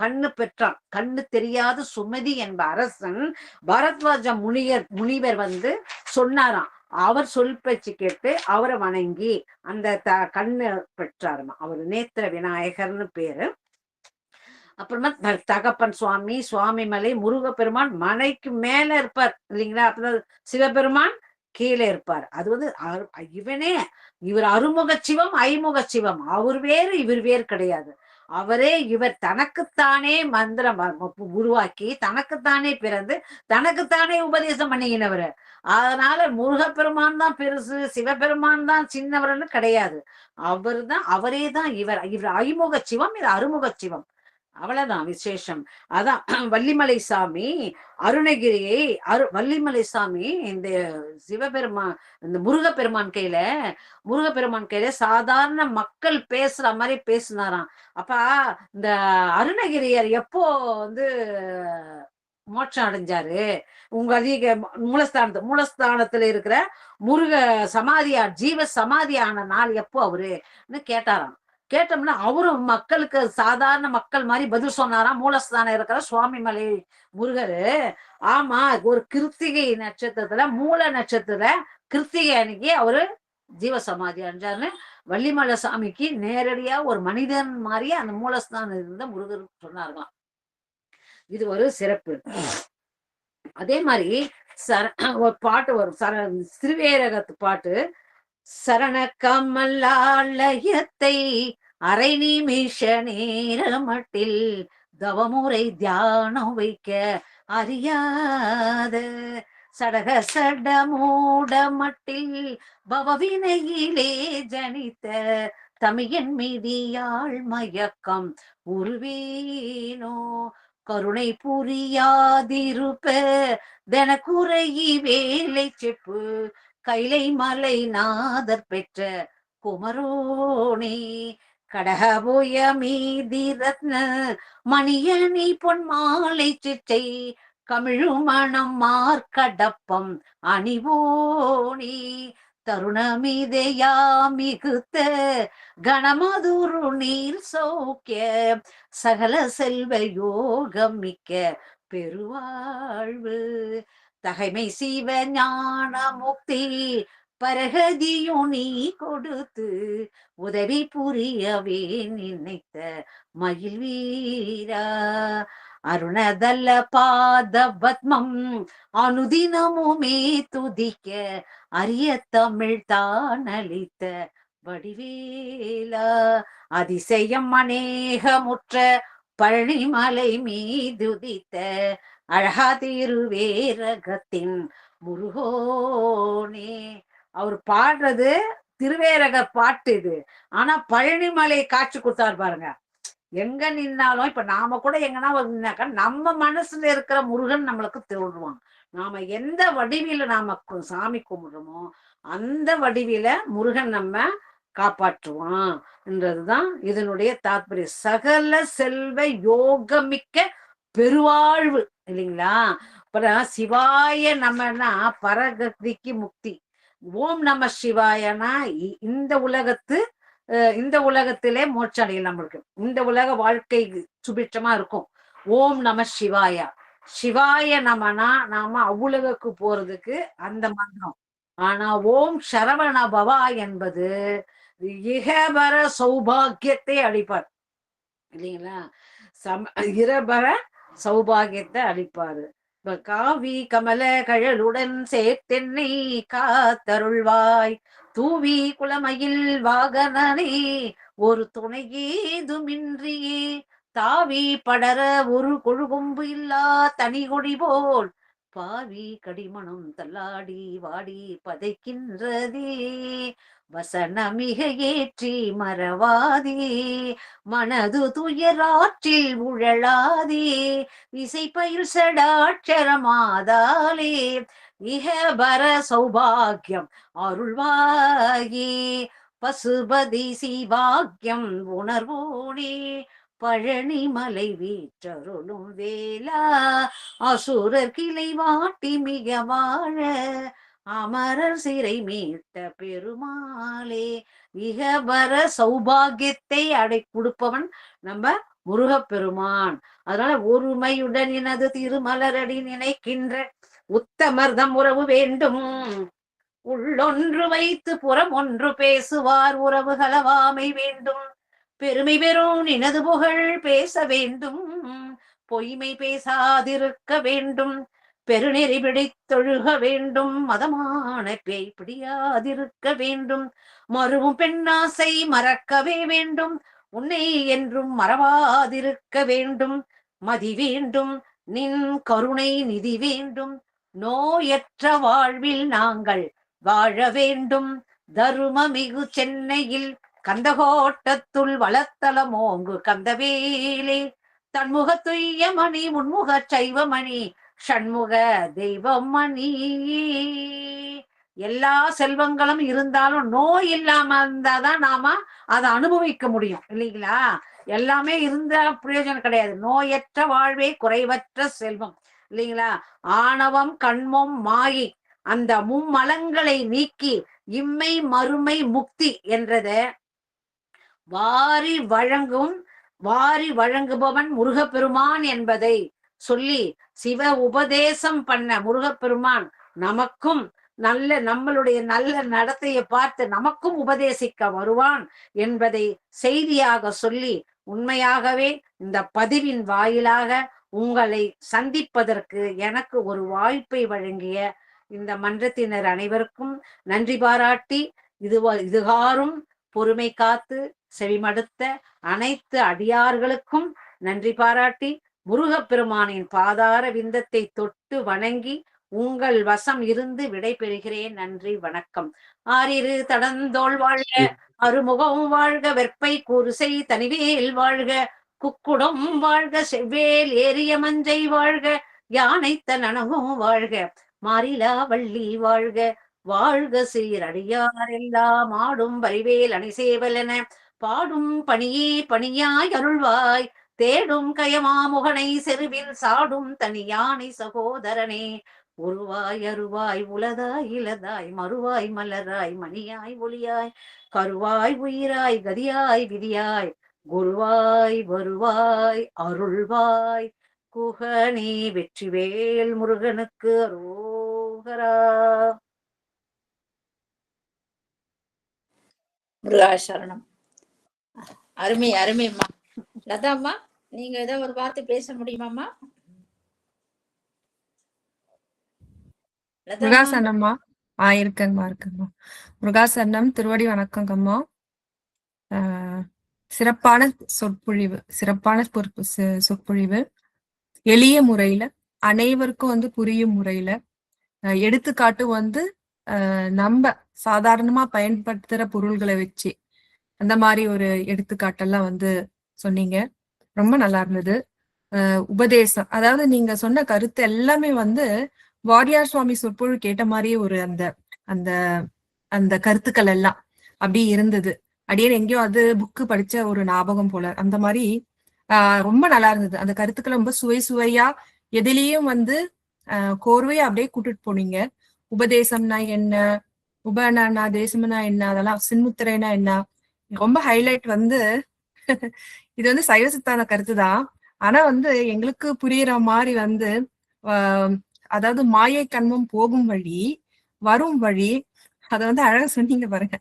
கண்ணு பெற்றான். கண்ணு தெரியாத சுமதி என்ப அரசன் பரத்வாஜ முனிவர் வந்து சொன்னாராம். அவர் சொல் பேச்சு கேட்டு அவரை வணங்கி அந்த கண்ணு பெற்றாருமா. அவர் நேத்திர விநாயகர்னு பேரு. அப்புறமா தகப்பன் சுவாமி மலை முருகப்பெருமான் மலைக்கு மேல இருப்பார் இல்லைங்களா? அப்பதான் சிவபெருமான் கீழே இருப்பார். அது வந்து இவர் அருமுக சிவம் ஐமுக சிவம். அவர் வேறு இவர் வேறு கிடையாது. இவர் தனக்குத்தானே மந்திரம் உருவாக்கி தனக்குத்தானே பிறந்து தனக்குத்தானே உபதேசம் பண்ணிக்கினவர். அதனால முருகப்பெருமான் தான் பெருசு, சிவபெருமான் தான் சின்னவர்னு கிடையாது. அவரே தான் இவர் ஐமுக சிவம், இது அருமுக சிவம். அவ்வளவுதான் விசேஷம். அதான் வள்ளிமலை சாமி அருணகிரியை வள்ளிமலை சாமி இந்த சிவபெருமான் இந்த முருகப்பெருமான் கையில சாதாரண மக்கள் பேசுற மாதிரி பேசினாராம். அப்ப இந்த அருணகிரியர் எப்போ வந்து மோட்சம் அடைஞ்சாரு. உங்க அதிக மூலஸ்தானத்துல இருக்கிற முருக சமாதியார் ஜீவ சமாதியான நாள் எப்போ அவருன்னு கேட்டாராம். கேட்டோம்னா அவரும் மக்களுக்கு சாதாரண மக்கள் மாதிரி பதில் சொன்னாராம். மூலஸ்தானம் இருக்கிற சுவாமிமலை முருகரு, ஆமா ஒரு கிருத்திகை நட்சத்திரத்துல மூல நட்சத்திர கிருத்திகை அன்னைக்கு அவரு ஜீவ சமாதி அடைஞ்சாருன்னு வள்ளிமலை சாமிக்கு நேரடியா ஒரு மனிதன் மாதிரியே அந்த மூலஸ்தானம் இருந்த முருகர் சொன்னார்களாம். இது ஒரு சிறப்பு. அதே மாதிரி ஒரு பாட்டு வரும், திருவேரகத்து பாட்டு. சரண கமலாலயத்தை அரை நிமிஷ நேரமட்டில் தவமுறை தியானம் வைக்க அறியாத சடக சடமூட மட்டில் பவவினையிலே ஜனித்த தமியன் மீதியாள் மயக்கம் உருவேனோ கருணை புரியாதிருப்ப தெனக்குறையி வேலை செப்பு கைலை மலை நாதர் பெற்ற குமரோனே கடகபோய மீதி ரத்ன மணியணி பொன் மாலை சிற்றை கமிழுமணம் மார்க்கடப்பம் அணிவோனே தருணமிதையா மிகுத்த கணமதுரு நீர் சௌக்கிய சகல செல்வ யோகம் மிக்க பெருவாழ்வு தகைமை சிவ ஞான முக்தி பரகதியு நீ கொடுத்து உதவி புரியவே நினைத்த மயில் வீரா அருணதல்ல பாத பத்மம் அனுதினமுமே துதிக்க அரிய தமிழ் தான் அளித்த வடிவேலா அதிசயம் அநேகமுற்ற பழனிமலை மீதுதித்த அழகா திருவேரகத்தின் முருகோனே. அவர் பாடுறது திருவேரக பாட்டு இது. ஆனா பழனிமலை காட்சி கொடுத்தாரு பாருங்க. எங்க நின்னாலும் இப்ப நாம கூட எங்கன்னா நின்னாக்கா நம்ம மனசுல இருக்கிற முருகன் நம்மளுக்கு தோன்றுவான். நாம எந்த வடிவில நாம சாமி கும்பிடுறோமோ அந்த வடிவில முருகன் நம்ம காப்பாற்றுவான் என்றதுதான் இதனுடைய தாற்பயம். சகல செல்வ யோகமிக்க பெருவாழ்வு இல்லைங்களா. அப்புறம் சிவாய நம்மனா பரகதிக்கு முக்தி. ஓம் நம சிவாயனா இந்த உலகத்திலே மோட்சம் அடையலாம். நம்மளுக்கு இந்த உலக வாழ்க்கை சுபிட்சமா இருக்கும். ஓம் நம சிவாயா. சிவாய நமனா நாம அவ்வுலகுக்கு போறதுக்கு அந்த மந்திரம். ஆனா ஓம் சரவண பவா என்பது இகபர சௌபாகியத்தை அளிப்பார் இல்லைங்களா. இரபர சௌபாகியத்தை அளிப்பாரு. காவி கமல கழலுடன் சேர்த்தென்னை காத்தருள்வாய் தூவி குளமையில் வாகனனே ஒரு துணை ஏதுமின்றியே தாவி படர ஒரு கொழுகொம்பு இல்லா தனி கொடி போல் பாவி கடிமணம் தள்ளாடி வாடி பதைக்கின்றதே வசனமிக ஏற்றி மறவாதே மனது துயராற்றில் உழலாதே இசைப்பயில் சடாட்சரமாதாலே இஹபர சௌபாகியம் அருள்வாயே பசுபதி சிவாக்கியம் உணர்வோனே பழனிமலை வீற்றருளும் வேளா அசுரர் கிளை வாட்டி மிக வாழ அமரர் சிறை மீட்ட பெருமாளே. இகபர சௌபாகியத்தை கொடுப்பவன் நம்ம முருகப்பெருமான். அதனால ஒருமையுடன் எனது திருமலரடி நினைக்கின்ற உத்தமர்தம் உறவு வேண்டும். உள்ளொன்று வைத்து புறம் ஒன்று பேசுவார் உறவு கலவாமை வேண்டும். பெருமை பெறும் நினது புகழ் பேச வேண்டும். பொய்மை பேசாதிருக்க வேண்டும். பெருநெறி பிடித்தொழுக வேண்டும். மதமான பேய் பிடியாதிருக்க வேண்டும். மறுவும் பெண்ணாசை மறக்கவே வேண்டும். உன்னை என்றும் மறவாதிருக்க வேண்டும். மதி வேண்டும். நின் கருணை நிதி வேண்டும். நோயற்ற வாழ்வில் நாங்கள் வாழ வேண்டும். தருமமிகு சென்னையில் கந்தகோட்டத்துள் வளத்தலமோங்கு கந்தவேலே தன்முக துய்யமணி முன்முக சைவமணி ஷண்முக தெய்வமணி. எல்லா செல்வங்களும் இருந்தாலும் நோய் இல்லாம இருந்தாதான் நாம அதை அனுபவிக்க முடியும் இல்லைங்களா. எல்லாமே இருந்தா பிரயோஜனம் கிடையாது. நோயற்ற வாழ்வே குறைவற்ற செல்வம். இல்லைங்களா? ஆணவம் கண்மம் மாயை அந்த மும்மலங்களை நீக்கி இம்மை மறுமை முக்தி என்றத வாரி வழங்குபவன் முருகப்பெருமான் என்பதை சொல்லி சிவ உபதேசம் பண்ண முருகப்பெருமான் நமக்கும் நம்மளுடைய நல்ல நடத்தையை பார்த்து நமக்கும் உபதேசிக்க வருவான் என்பதை செய்தியாக சொல்லி, உண்மையாகவே இந்த பதிவின் வாயிலாக உங்களை சந்திப்பதற்கு எனக்கு ஒரு வாய்ப்பை வழங்கிய இந்த மன்றத்தினர் அனைவருக்கும் நன்றி பாராட்டி, இதுகாரும் பொறுமை காத்து செவிமடுத்த அனைத்து அடியார்களுக்கும் நன்றி பாராட்டி, முருகப்பெருமானின் பாதார விந்தத்தை தொட்டு வணங்கி உங்கள் வசம் இருந்து விடை பெறுகிறேன். நன்றி, வணக்கம். ஆரிரு தடந்தோள் வாழ்க, அருமுகம் வாழ்க, வெற்பை கூறுசை தனிவேல் வாழ்க, குக்குடம் வாழ்க, செவ்வேல் ஏறிய மஞ்சை வாழ்க, யானைத்த நனவும் வாழ்க, மாரிலா வள்ளி வாழ்க, வாழ்க சீரடியார் எல்லாம் ஆடும் வரிவேல் அணிசேவல் என பாடும் பணியே பணியாய் அருள்வாய், தேடும் கயமாமுகனை செருவில் சாடும் தனியானை சகோதரனே, உருவாய் அருவாய் உலதாய் இலதாய் மறுவாய் மலராய் மணியாய் ஒளியாய் கருவாய் உயிராய் கதியாய் விதியாய் குருவாய் வருவாய் அருள்வாய் குகனே. வெற்றிவேல் முருகனுக்கு அரோகரா. முருகாசரணம். அருமை அருமைம்மா. லதாம்மா, நீங்க ஏதோ ஒரு வார்த்தை பேச முடியுமாம்மா? முருகாசரணம்மா. இருக்கங்கம்மா. முருகாசரணம். திருவடி வணக்கங்கம்மா. சிறப்பான சொற்பொழிவு எளிய முறையில அனைவருக்கும் புரியும் முறையில எடுத்துக்காட்டு நம்ம சாதாரணமா பயன்படுத்துற பொருள்களை வச்சு அந்த மாதிரி ஒரு எடுத்துக்காட்டெல்லாம் சொன்னீங்க. ரொம்ப நல்லா இருந்தது. உபதேசம், அதாவது நீங்க சொன்ன கருத்து எல்லாமே வாரியார் சுவாமி சொற்பொழிவு கேட்ட மாதிரியே ஒரு அந்த அந்த அந்த கருத்துக்கள் எல்லாம் அப்படி இருந்தது. அடியே எங்கேயோ புக்கு படிச்ச ஒரு ஞாபகம் போல அந்த மாதிரி ரொம்ப நல்லா இருந்தது. அந்த கருத்துக்களை ரொம்ப சுவையா எதிலையும் கோர்வையா அப்படியே கூட்டிட்டு போனீங்க. உபதேசம்னா என்ன, உபனா தேசம்னா என்ன, அதெல்லாம் சின்முத்திரைனா என்ன, ரொம்ப ஹைலைட் இது சைவ சித்தாந்த கருத்து தான். ஆனா எங்களுக்கு புரியுற மாதிரி அதாவது மாயை கண்மம் போகும் வழி வரும் வழி அத அழகா சொன்னீங்க பாருங்க.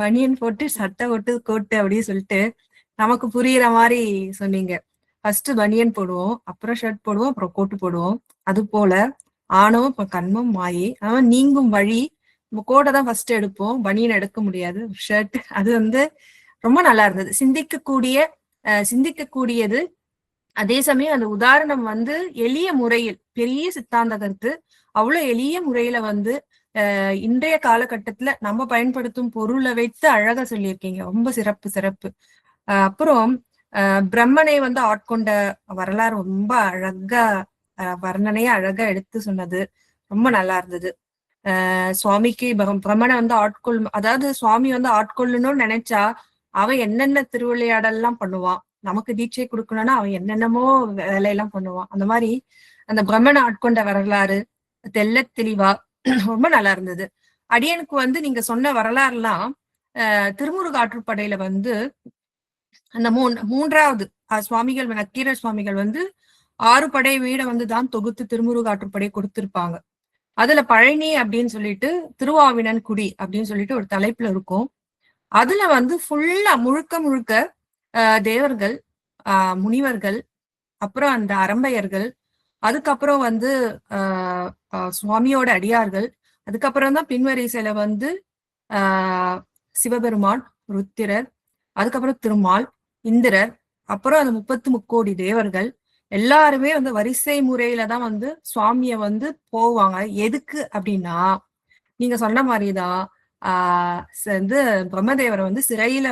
பனியன் போட்டு சட்டை போட்டு கோட்டு அப்படின்னு சொல்லிட்டு நமக்கு புரியுற மாதிரி சொன்னீங்க. ஃபர்ஸ்ட் பனியன் போடுவோம், அப்புறம் ஷர்ட் போடுவோம், அப்புறம் கோட்டு போடுவோம். அது போல ஆணவம் இப்ப கண்மம் மாயை அவன் நீங்கும் வழி. நம்ம கோட்டை தான் ஃபர்ஸ்ட் எடுப்போம், பனியன் எடுக்க முடியாது. ஷர்ட் அது ரொம்ப நல்லா இருந்தது. சிந்திக்கக்கூடியது. அதே சமயம் அந்த உதாரணம் எளிய முறையில், பெரிய சித்தாந்த கருத்து அவ்வளவு எளிய முறையில இன்றைய காலகட்டத்துல நம்ம பயன்படுத்தும் பொருளை வைத்து அழகா சொல்லியிருக்கீங்க. ரொம்ப சிறப்பு. அப்புறம் பிரம்மனை ஆட்கொண்ட வரலாறு ரொம்ப அழகா வர்ணனையா அழகா எடுத்து சொன்னது ரொம்ப நல்லா இருந்தது. சுவாமிக்கு பிரம்மனை அதாவது சுவாமி ஆட்கொள்ளணும்னு நினைச்சா அவன் என்னென்ன திருவிளையாடெல்லாம் பண்ணுவான். நமக்கு தீட்சை கொடுக்கணும்னா அவன் என்னென்னமோ வேலையெல்லாம் பண்ணுவான். அந்த மாதிரி அந்த பிரம்மனை ஆட்கொண்ட வரலாறு தெல்ல தெளிவா ரொம்ப நல்லா இருந்தது. அடியனுக்கு நீங்க சொன்ன வரலாறுலாம் திருமுருகாற்றுப்படையில அந்த மூன்றாவது சுவாமிகள் நக்கீரர் சுவாமிகள் 6 படை வீட தான் தொகுத்து திருமுருகாற்றுப்படை கொடுத்திருப்பாங்க. அதுல பழனி அப்படின்னு சொல்லிட்டு திருவாவினன் குடி அப்படின்னு சொல்லிட்டு ஒரு தலைப்புல இருக்கும். அதுல ஃபுல்லா முழுக்க தேவர்கள், முனிவர்கள், அப்புறம் அந்த அரம்பையர்கள், அதுக்கப்புறம் சுவாமியோட அடியார்கள், அதுக்கப்புறம் தான் பின்வரிசையில சிவபெருமான், ருத்திரர், அதுக்கப்புறம் திருமால், இந்திரர், அப்புறம் அந்த 33 தேவர்கள் எல்லாருமே வரிசை முறையில தான் சுவாமிய போவாங்க. எதுக்கு அப்படின்னா நீங்க சொன்ன மாதிரிதான் பிரம்மதேவரை சிறையில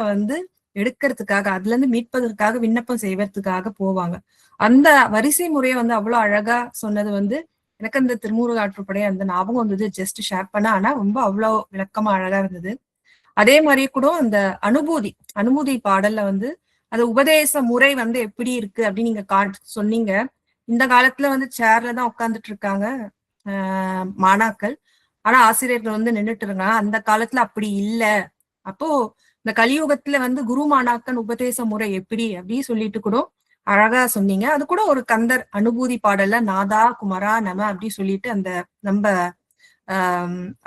எடுக்கிறதுக்காக, அதுல இருந்து மீட்பதற்காக விண்ணப்பம் செய்வதற்காக போவாங்க. அந்த வரிசை முறையை அவ்வளவு அழகா சொன்னது எனக்கு அந்த திருமுருகாற்றுப்படை அந்த ஞாபகம் ஜஸ்ட் ஷேர் பண்ண. ஆனா ரொம்ப அவ்வளவு விளக்கமா அழகா இருந்தது. அதே மாதிரி கூட அந்த அனுபூதி பாடல்ல அந்த உபதேச முறை எப்படி இருக்கு அப்படின்னு நீங்க சொன்னீங்க. இந்த காலத்துல வந்து சேர்ல தான் உட்கார்ந்துட்டு இருக்காங்க மாணாக்கள். ஆனா ஆசிரியர்கள் வந்து நின்றுட்டு இருக்காங்க. அந்த காலத்துல அப்படி இல்ல. அப்போ இந்த கலியுகத்துல வந்து குரு மாணாக்கன் உபதேச முறை எப்படி அப்படின்னு சொல்லிட்டு கூட அழகா சொன்னீங்க. அது கூட ஒரு கந்தர் அனுபூதி பாடல்ல நாதா குமரா நம அப்படி சொல்லிட்டு அந்த நம்ம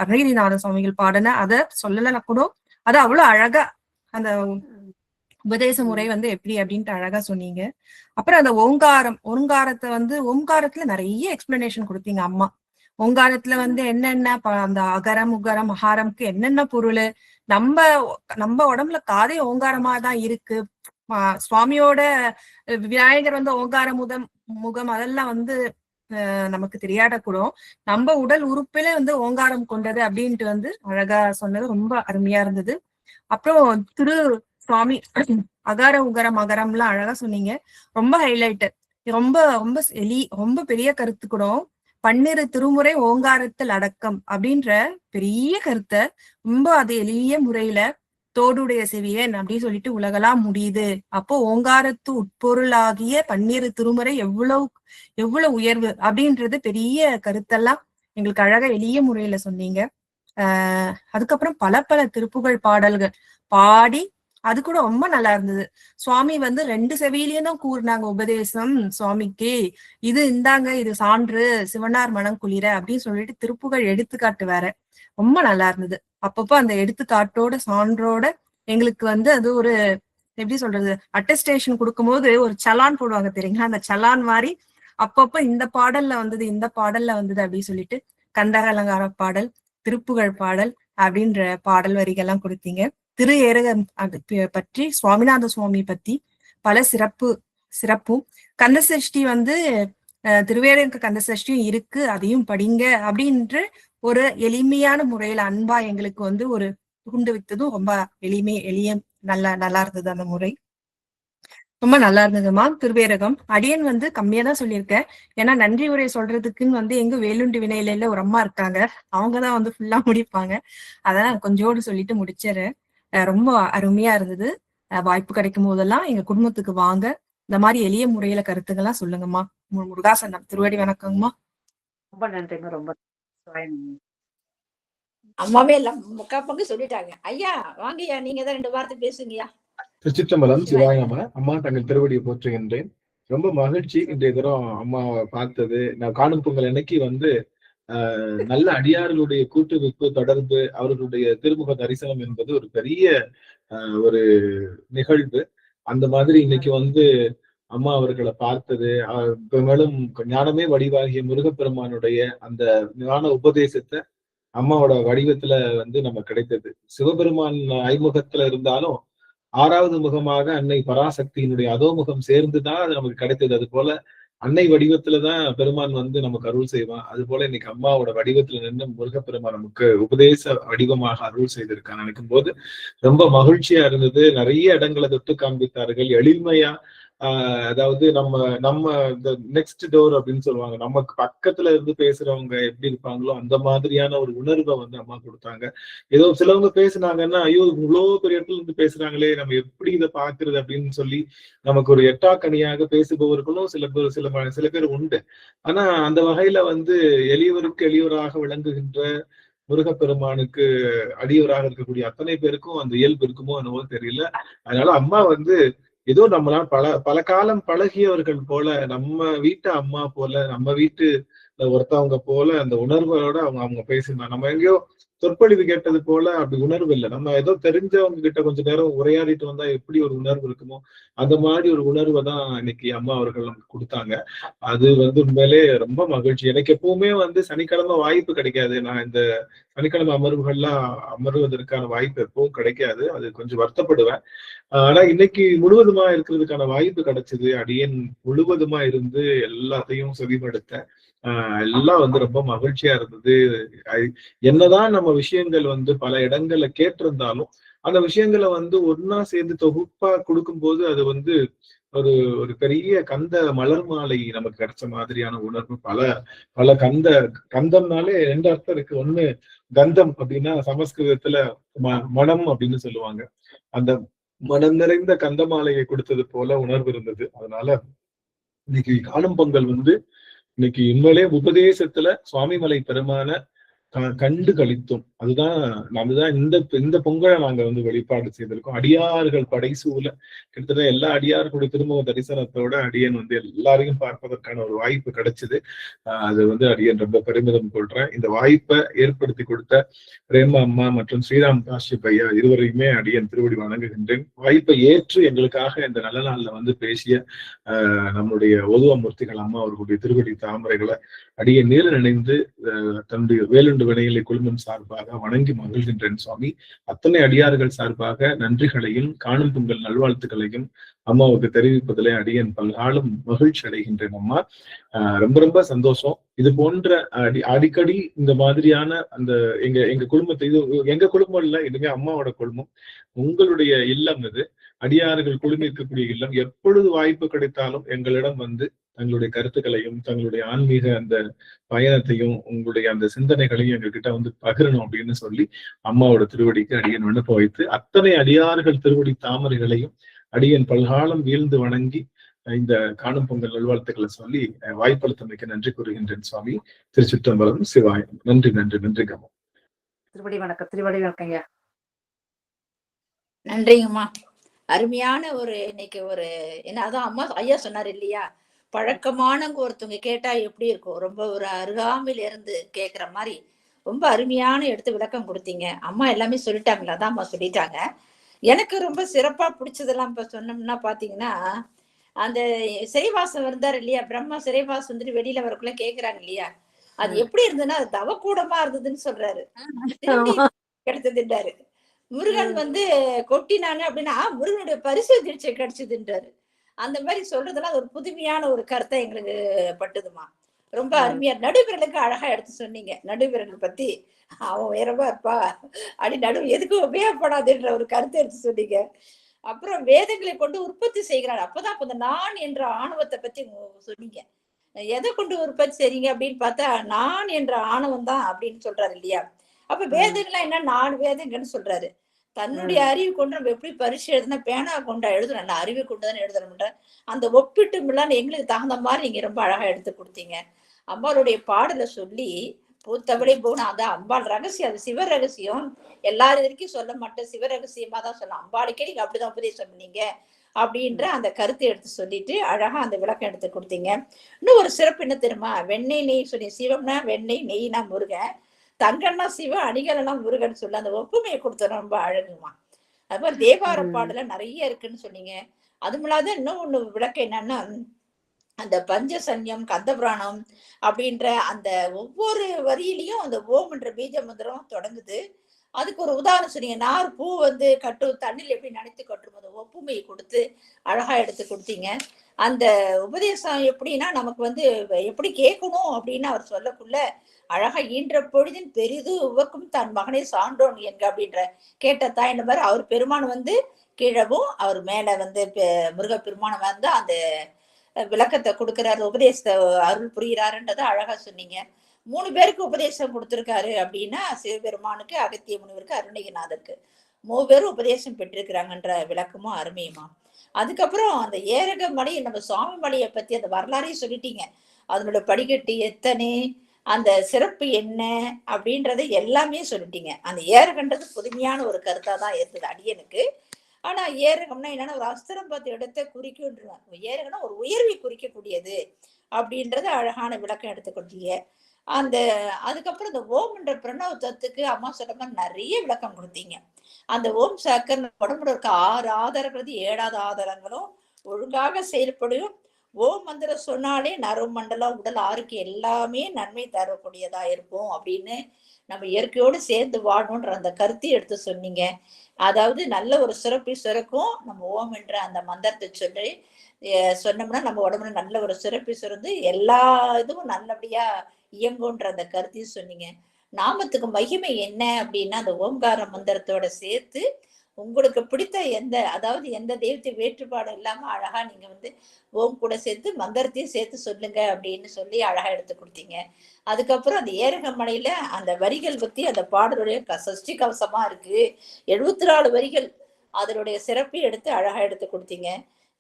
அருணகிரிநாத சுவாமிகள் பாடன அத சொல்லல கூட அது அவ்வளவு அழகா அந்த உபதேச முறை வந்து எப்படி அப்படின்ட்டு அழகா சொன்னீங்க. அப்புறம் அந்த ஓங்காரத்தை வந்து ஓங்காரத்துல நிறைய எக்ஸ்பிளனேஷன் கொடுத்தீங்க அம்மா. ஓங்காரத்துல வந்து என்னென்ன அந்த அகரம் உகரம் மகாரம்க்கு என்னென்ன பொருள், நம்ம உடம்புல காதே ஓங்காரமா தான் இருக்கு. சுவாமியோட விநாயகர் வந்து ஓங்கார முகம் அதெல்லாம் வந்து நமக்கு தெரியாத நம்ம உடல் உறுப்பிலே வந்து ஓங்காரம் கொண்டது அப்படின்ட்டு வந்து அழகா சொன்னது ரொம்ப அருமையா இருந்தது. அப்புறம் சுவாமி அகார உகரம் அகரம்லாம் அழகா சொன்னீங்க. ரொம்ப ஹைலைட். ரொம்ப ரொம்ப ரொம்ப பெரிய கருத்து கூட. 12 திருமுறை ஓங்காரத்தில் அடக்கம் அப்படின்ற பெரிய கருத்தை ரொம்ப அது எளிய முறையில தோடுடைய செவியன் அப்படின்னு சொல்லிட்டு உலகலாம் முடியுது. அப்போ ஓங்காரத்து உட்பொருளாகிய 12 திருமுறை எவ்வளவு உயர்வு அப்படின்றது பெரிய கருத்தெல்லாம் எங்களுக்கு அழகா எளிய முறையில சொன்னீங்க. அதுக்கப்புறம் பல திருப்புகழ் பாடல்கள் பாடி அது கூட ரொம்ப நல்லா இருந்தது. சுவாமி வந்து 2 செவியிலையும் தான் கூறினாங்க உபதேசம் சுவாமிக்கு. இது இந்தாங்க, இது சான்று, சிவனார் மனம் குளிர அப்படின்னு சொல்லிட்டு திருப்புகழ் எடுத்துக்காட்டு வேற ரொம்ப நல்லா இருந்தது. அப்பப்போ அந்த எடுத்துக்காட்டோட சான்றோட எங்களுக்கு வந்து அது ஒரு எப்படி சொல்றது, அட்டஸ்டேஷன் கொடுக்கும்போது ஒரு சலான் போடுவாங்க தெரியுங்களா, அந்த சலான் மாதிரி அப்பப்போ இந்த பாடல்ல வந்தது அப்படின்னு சொல்லிட்டு கந்தக அலங்கார பாடல், திருப்புகழ் பாடல் அப்படின்ற பாடல் வரிகள்லாம் கொடுத்தீங்க. திரு ஏரகம் பற்றி, சுவாமிநாத சுவாமி பத்தி பல சிறப்பும் கந்தசஷ்டி வந்து திருவேரக கந்தசஷ்டியும் இருக்கு, அதையும் படிங்க அப்படின்ற ஒரு எளிமையான முறையில அன்பா எங்களுக்கு வந்து ஒரு புகுந்து வித்ததும் ரொம்ப எளிய நல்லா இருந்தது. அந்த முறை ரொம்ப நல்லா இருந்ததுமா. திருவேரகம் அடியன் வந்து கம்மியா தான் சொல்லியிருக்கேன். ஏன்னா நன்றி உரை சொல்றதுக்குன்னு வந்து எங்க வேலுண்டு வினையில ஒரு அம்மா இருக்காங்க, அவங்கதான் வந்து ஃபுல்லா முடிப்பாங்க. அதான் கொஞ்சோடு சொல்லிட்டு முடிச்சிடுறேன். ரொம்ப அருமையா இருந்தது. வாய்ப்பு கிடைக்கும் போதெல்லாம் எங்க குடும்பத்துக்கு வாங்க, இந்த மாதிரி எளிய முறையில கருத்துக்கள்லாம் சொல்லுங்கம்மா. முருகாசனம். திருவடி வணக்கங்கம்மா. ரொம்ப நன்றிங்க. ரொம்ப அம்மாவே எல்லாம் முக்கா பங்கு சொல்லிட்டாங்க. ஐயா வாங்கய்யா, நீங்க தான் 2 வார்த்தை பேசுங்கய்யா. திருச்சிற்றம்பலம். சிவாயம்மா. அம்மா தங்கள் திருவடியை போற்றுகின்றேன். ரொம்ப மகிழ்ச்சி இன்றைய தினம் அம்மாவை பார்த்தது. நான் காணும் பொங்கல் அன்னைக்கு வந்து நல்ல அடியார்களுடைய கூட்டுவிப்பு தொடர்பு, அவர்களுடைய திருமுக தரிசனம் என்பது ஒரு பெரிய ஒரு நிகழ்வு. அந்த மாதிரி இன்னைக்கு வந்து அம்மா அவர்களை பார்த்தது, மேலும் ஞானமே வடிவாகிய முருகப்பெருமானுடைய அந்த ஞான உபதேசத்தை அம்மாவோட வடிவத்துல வந்து நம்ம கிடைத்தது. சிவபெருமான் ஐமுகத்துல இருந்தாலும் 6வது முகமாக அன்னை பராசக்தியினுடைய அதோமுகம் சேர்ந்துதான் அது நமக்கு கிடைத்தது. அது போல அன்னை வடிவத்துலதான் பெருமான் வந்து நமக்கு அருள் செய்வான். அது போல இன்னைக்கு அம்மாவோட வடிவத்துல நின்று முருகப்பெருமான் நமக்கு உபதேச வடிவமாக அருள் செய்திருக்கான்னு நினைக்கும் போது ரொம்ப மகிழ்ச்சியா இருந்தது. நிறைய இடங்களை தொட்டு காண்பித்தார்கள் எளிமையா. அதாவது நம்ம இந்த நெக்ஸ்ட் டோர் அப்படின்னு சொல்லுவாங்க, நமக்கு பக்கத்துல இருந்து பேசுறவங்க எப்படி இருப்பாங்களோ அந்த மாதிரியான ஒரு உணர்வை வந்து அம்மா கொடுத்தாங்க. ஏதோ சிலவங்க பேசுனாங்கன்னா, ஐயோ இவ்வளவு பெரிய இடத்துல இருந்து பேசுறாங்களே, நம்ம எப்படி இதை பாக்குறது அப்படின்னு சொல்லி நமக்கு ஒரு எட்டாக்கணியாக பேசுபவர்களும் சில பேர் உண்டு. ஆனா அந்த வகையில வந்து எளியவருக்கு எளியவராக விளங்குகின்ற முருகப்பெருமானுக்கு அடியவராக இருக்கக்கூடிய அத்தனை பேருக்கும் அந்த இயல்பு இருக்குமோ என்னவோ தெரியல. அதனால அம்மா வந்து ஏதோ நம்மளாம் பல காலம் பழகியவர்கள் போல, நம்ம வீட்டு அம்மா போல, நம்ம வீட்டு ஒருத்தவங்க போல அந்த உணர்வோட அவங்க பேசினா, நம்ம எங்கேயோ சொற்பொழிவு கேட்டது போல அப்படி உணர்வு இல்லை. நம்ம ஏதோ தெரிஞ்சவங்க கிட்ட கொஞ்ச நேரம் உரையாடிட்டு வந்தா எப்படி ஒரு உணர்வு இருக்குமோ அந்த மாதிரி ஒரு உணர்வை தான் இன்னைக்கு அம்மா அவர்கள் நமக்கு கொடுத்தாங்க. அது வந்து உண்மையிலே ரொம்ப மகிழ்ச்சி. எனக்கு எப்பவுமே வந்து சனிக்கிழமை வாய்ப்பு கிடைக்காது. நான் இந்த சனிக்கிழமை அமர்வுகள்லாம் அமர்வதற்கான வாய்ப்பு எப்பவும் கிடைக்காது. அது கொஞ்சம் வருத்தப்படுவேன். ஆனா இன்னைக்கு முழுவதுமா இருக்கிறதுக்கான வாய்ப்பு கிடைச்சது. அடியேன் முழுவதுமா இருந்து எல்லாத்தையும் செவிமடுத்தேன். எல்லாம் வந்து ரொம்ப மகிழ்ச்சியா இருந்தது. என்னதான் நம்ம விஷயங்கள் வந்து பல இடங்கள்ல கேட்டிருந்தாலும் அந்த விஷயங்களை வந்து ஒன்னா சேர்ந்து தொகுப்பா கொடுக்கும்போது அது வந்து ஒரு பெரிய கந்த மலர் மாலை நமக்கு கிடைச்ச மாதிரியான உணர்வு. பல கந்தம்னாலே 2 அர்த்தம் இருக்கு. ஒண்ணு கந்தம் அப்படின்னா சமஸ்கிருதத்துல மனம் அப்படின்னு சொல்லுவாங்க. அந்த மனம் நிறைந்த கந்த மாலையை கொடுத்தது போல உணர்வு இருந்தது. அதனால இன்னைக்கு காணும் பொங்கல் வந்து இன்னைக்கு உண்மையிலே உபதேசத்துல சுவாமிமலை பெருமான கண்டு கழித்தோம். அதுதான் இந்த பொங்கலை நாங்க வந்து வெளிப்பாடு செய்திருக்கோம். அடியார்கள் படைசூல கிட்டத்தட்ட எல்லா அடியார்களுடைய திருமுக தரிசனத்தோட அடியன் வந்து எல்லாரையும் பார்ப்பதற்கான ஒரு வாய்ப்பு கிடைச்சது. அது வந்து அடியன் ரொம்ப பெருமிதம் கொள்றேன். இந்த வாய்ப்பை ஏற்படுத்தி கொடுத்த பிரேமா அம்மா மற்றும் ஸ்ரீராம் காஷ்யப் ஐயா இருவரையுமே அடியன் திருவடி வணங்குகின்றேன். வாய்ப்பை ஏற்று எங்களுக்காக இந்த நல்ல நாள்ல வந்து பேசிய நம்முடைய ஓதுவமூர்த்திகள் அம்மா அவர்களுடைய திருவடி தாமரைகளை அடியன் நீல நினைந்து தன்னுடைய வேலுண்டு வினையிலை குழுமம் சார்பாக வணங்கி மகிழ்கின்றேன் சுவாமி. அத்தனை அடியார்கள் சார்பாக நன்றிகளையும் காணும் பொங்கல் நல்வாழ்த்துக்களையும் அம்மாவுக்கு தெரிவிப்பதிலே அடியன் பல்காலம் மகிழ்ச்சி அடைகின்றேன் அம்மா. ரொம்ப ரொம்ப சந்தோஷம். இது போன்ற அடிக்கடி இந்த மாதிரியான அந்த எங்க குடும்பத்தை, இது எங்க குடும்பம் இல்ல, இதுவே அம்மாவோட குடும்பம், உங்களுடைய இல்லம் இது, அடியார்கள் குழுமி இருக்கக்கூடிய இல்லம். எப்பொழுது வாய்ப்பு கிடைத்தாலும் எங்களிடம் வந்து தங்களுடைய கருத்துக்களையும் தங்களுடைய ஆன்மீக அந்த பயணத்தையும் உங்களுடைய அந்த சிந்தனைகளையும் எங்ககிட்ட வந்து பகிரணும் அப்படின்னு சொல்லி அம்மாவோட திருவடிக்கு அடியன் விண்ணப்பம் வைத்து அத்தனை அடியார்கள் திருவடி தாமரைகளையும் அடியன் பல்காலம் வீழ்ந்து வணங்கி இந்த காணும் பொங்கல் நல்வாழ்த்துக்களை சொல்லி வாய்ப்பளித்தமைக்கு நன்றி கூறுகின்றேன் சுவாமி. திருச்சிற்றம்பலம். சிவாயம். நன்றி நன்றி நன்றி கம்மா. திருவடி வணக்கம். திருவடி வணக்கங்க. நன்றிங்கம்மா. அருமையான ஒரு இன்னைக்கு ஒரு என்ன அதான் அம்மா ஐயா சொன்னார் இல்லையா, பழக்கமானவங்க ஒருத்தவங்க கேட்டா எப்படி இருக்கும், ரொம்ப ஒரு அருகாமையில இருந்து கேட்குற மாதிரி ரொம்ப அருமையான எடுத்து விளக்கம் கொடுத்தீங்க. அம்மா எல்லாமே சொல்லிட்டாங்களா? அதான் அம்மா சொல்லிட்டாங்க. எனக்கு ரொம்ப சிறப்பா பிடிச்சதெல்லாம் இப்ப சொன்னோம்னா பாத்தீங்கன்னா, அந்த சிறைவாசம் இருந்தாரு இல்லையா, பிரம்மா சிறைவாசம் வந்துட்டு வெளியில வரக்குள்ள கேக்குறாங்க இல்லையா, அது எப்படி இருந்ததுன்னா அது தவக்கூடமா இருந்ததுன்னு சொல்றாரு. கிடைச்சதுன்றாரு. முருகன் வந்து கொட்டினானு அப்படின்னா முருகனுடைய பரிசு தீட்சை கிடைச்சதுன்றாரு. அந்த மாதிரி சொல்றதெல்லாம் ஒரு புதுமையான ஒரு கருத்தை எங்களுக்கு பட்டுதுமா. ரொம்ப அருமையா நடுவிரலுக்கு அழகா எடுத்து சொன்னீங்க. நடுவிரல் பத்தி அவன் உயரமா இருப்பா அப்படி நடுவு எதுக்கும் உபயோகப்படாதுன்ற ஒரு கருத்தை எடுத்து சொன்னீங்க. அப்புறம் வேதங்களை கொண்டு உற்பத்தி செய்கிறார். அப்பதான் இந்த நான் என்ற ஆணவத்தை பத்தி சொன்னீங்க. எதை கொண்டு உற்பத்தி செய்றீங்க அப்படின்னு பார்த்தா நான் என்ற ஆணவம் தான் அப்படின்னு சொல்றாரு இல்லையா. அப்ப வேதங்கள்லாம் என்ன 4 வேதங்கள்னு சொல்றாரு. தன்னுடைய அறிவு கொண்டு நம்ம எப்படி பரிசு எழுதுனா பேனா கொண்டா எழுதுறோம், நல்ல அறிவு கொண்டுதானே எழுதணும்ன்ற அந்த ஒப்பிட்டு எங்களுக்கு தகுந்த மாதிரி நீங்க ரொம்ப அழகா எடுத்து கொடுத்தீங்க. அம்பாளுடைய பாடலை சொல்லி பூத்தவளை போன அதான் அம்பாள் ரகசியம், அது சிவ ரகசியம். எல்லாரும் வரைக்கும் சொல்ல மாட்டேன், சிவ ரகசியமா தான் சொல்லலாம். அம்பாளுக்கே நீங்க அப்படிதான் உபதேசம் பண்ணீங்க அப்படின்ற அந்த கருத்தை எடுத்து சொல்லிட்டு அழகா அந்த விளக்கம் எடுத்து கொடுத்தீங்க. இன்னும் ஒரு சிறப்பு என்ன தெரியுமா, வெண்ணெய் நெய் சொல்லி, சிவம்னா வெண்ணெய், நெய்னா முருகன், தங்கன்னா சிவன், அணிகலனா முருகன் சொல்லி அந்த ஒப்புமையை கொடுத்த ரொம்ப அழகுமா. அது மாதிரி தேவார பாடல நிறைய இருக்குன்னு சொன்னீங்க. அது இல்லாத இன்னும் ஒண்ணு விளக்கம் என்னன்னா, அந்த பஞ்சசன்யம் கந்தபுராணம் அப்படின்ற அந்த ஒவ்வொரு வரியிலையும் அந்த ஓம் என்ற பீஜ மந்திரம் தொடங்குது. அதுக்கு ஒரு உதாரணம் சொன்னீங்க. நார் பூ வந்து தண்ணில் எப்படி நனைத்து கட்டும் அந்த ஒப்புமையை கொடுத்து அழகா எடுத்து கொடுத்தீங்க. அந்த உபதேசம் எப்படின்னா நமக்கு வந்து எப்படி கேட்கணும் அப்படின்னு அவர் சொல்லக்குள்ள அழகா ஈன்ற பொழுதின் பெரிது உவக்கும் தன் மகனை சான்றோன் என்க அப்படின்ற கேட்டதான் என்ன மாதிரி அவர் பெருமான் வந்து கீழவும் அவர் மேல வந்து முருகப்பெருமான வந்து அந்த விளக்கத்தை கொடுக்கிறாரு, உபதேசத்தை அருள் புரிகிறாருன்றதை அழகா சொன்னீங்க. 3 பேருக்கு உபதேசம் கொடுத்திருக்காரு அப்படின்னா சிவபெருமானுக்கு, அகத்திய முனிவருக்கு, அருணகிரிநாதருக்கு 3 பேரும் உபதேசம் பெற்றிருக்கிறாங்கன்ற விளக்கமும் அருமையுமா. அதுக்கப்புறம் அந்த ஏரக மலை, நம்ம சுவாமி மலையை பத்தி அந்த வரலாறையும் சொல்லிட்டீங்க. அதனோட படிக்கட்டு எத்தனை, அந்த சிறப்பு என்ன அப்படின்றத எல்லாமே சொல்லிட்டீங்க. அந்த ஏரகன்றது புதுமையான ஒரு கருத்தா தான் இருந்தது அடியனுக்கு. ஆனா ஏரகம்னா என்னன்னா ஒரு அஸ்திரம் பார்த்து இடத்தை குறிக்கின்றாங்க. ஏரகம்னா ஒரு உயர்வை குறிக்கக்கூடியது அப்படின்றத அழகான விளக்கம் எடுத்து கொடுத்தீங்க. அதுக்கப்புறம் இந்த ஓம்ன்ற பிரணவத்துக்கு அம்மா சொன்ன மாதிரி நிறைய விளக்கம் கொடுத்தீங்க. அந்த ஓம் சக்கர் உடம்புல இருக்க 6 ஆதாரங்கிறது 7வது ஆதாரங்களும் ஒழுங்காக செயல்படும். ஓம் மந்திரம் சொன்னாலே நரமண்டலம், உடல் ஆரோக்கியம் எல்லாமே நன்மை தரக்கூடியதா இருக்கும் அப்படின்னு நம்ம இயற்கையோடு சேர்ந்து வாழணுன்ற அந்த கருத்தை எடுத்து சொன்னீங்க. அதாவது நல்ல ஒரு சுரப்பி சுரக்கும் நம்ம ஓம் என்ற அந்த மந்திரத்தை சொல்லி சொன்னோம்னா நம்ம உடம்புல நல்ல ஒரு சுரப்பி சுரந்து எல்லா இதுவும் நல்லபடியா இயங்குன்ற அந்த கருத்தையும் சொன்னீங்க. நாமத்துக்கு மகிமை என்ன அப்படின்னா அந்த ஓம்கார மந்திரத்தோட சேர்த்து உங்களுக்கு பிடித்த அதாவது எந்த தெய்வத்தை வேற்றுப்பாடு இல்லாம அழகா நீங்க வந்து ஓம் கூட சேர்த்து மந்திரத்தையும் சேர்த்து சொல்லுங்க அப்படின்னு சொல்லி அழகா எடுத்து கொடுத்தீங்க. அதுக்கப்புறம் அந்த ஏரகமலையில அந்த வரிகள் பத்தி அந்த பாடலுடைய சஷ்டி கவசமா இருக்கு, 74 வரிகள், அதனுடைய சிறப்பை எடுத்து அழகா எடுத்து கொடுத்தீங்க.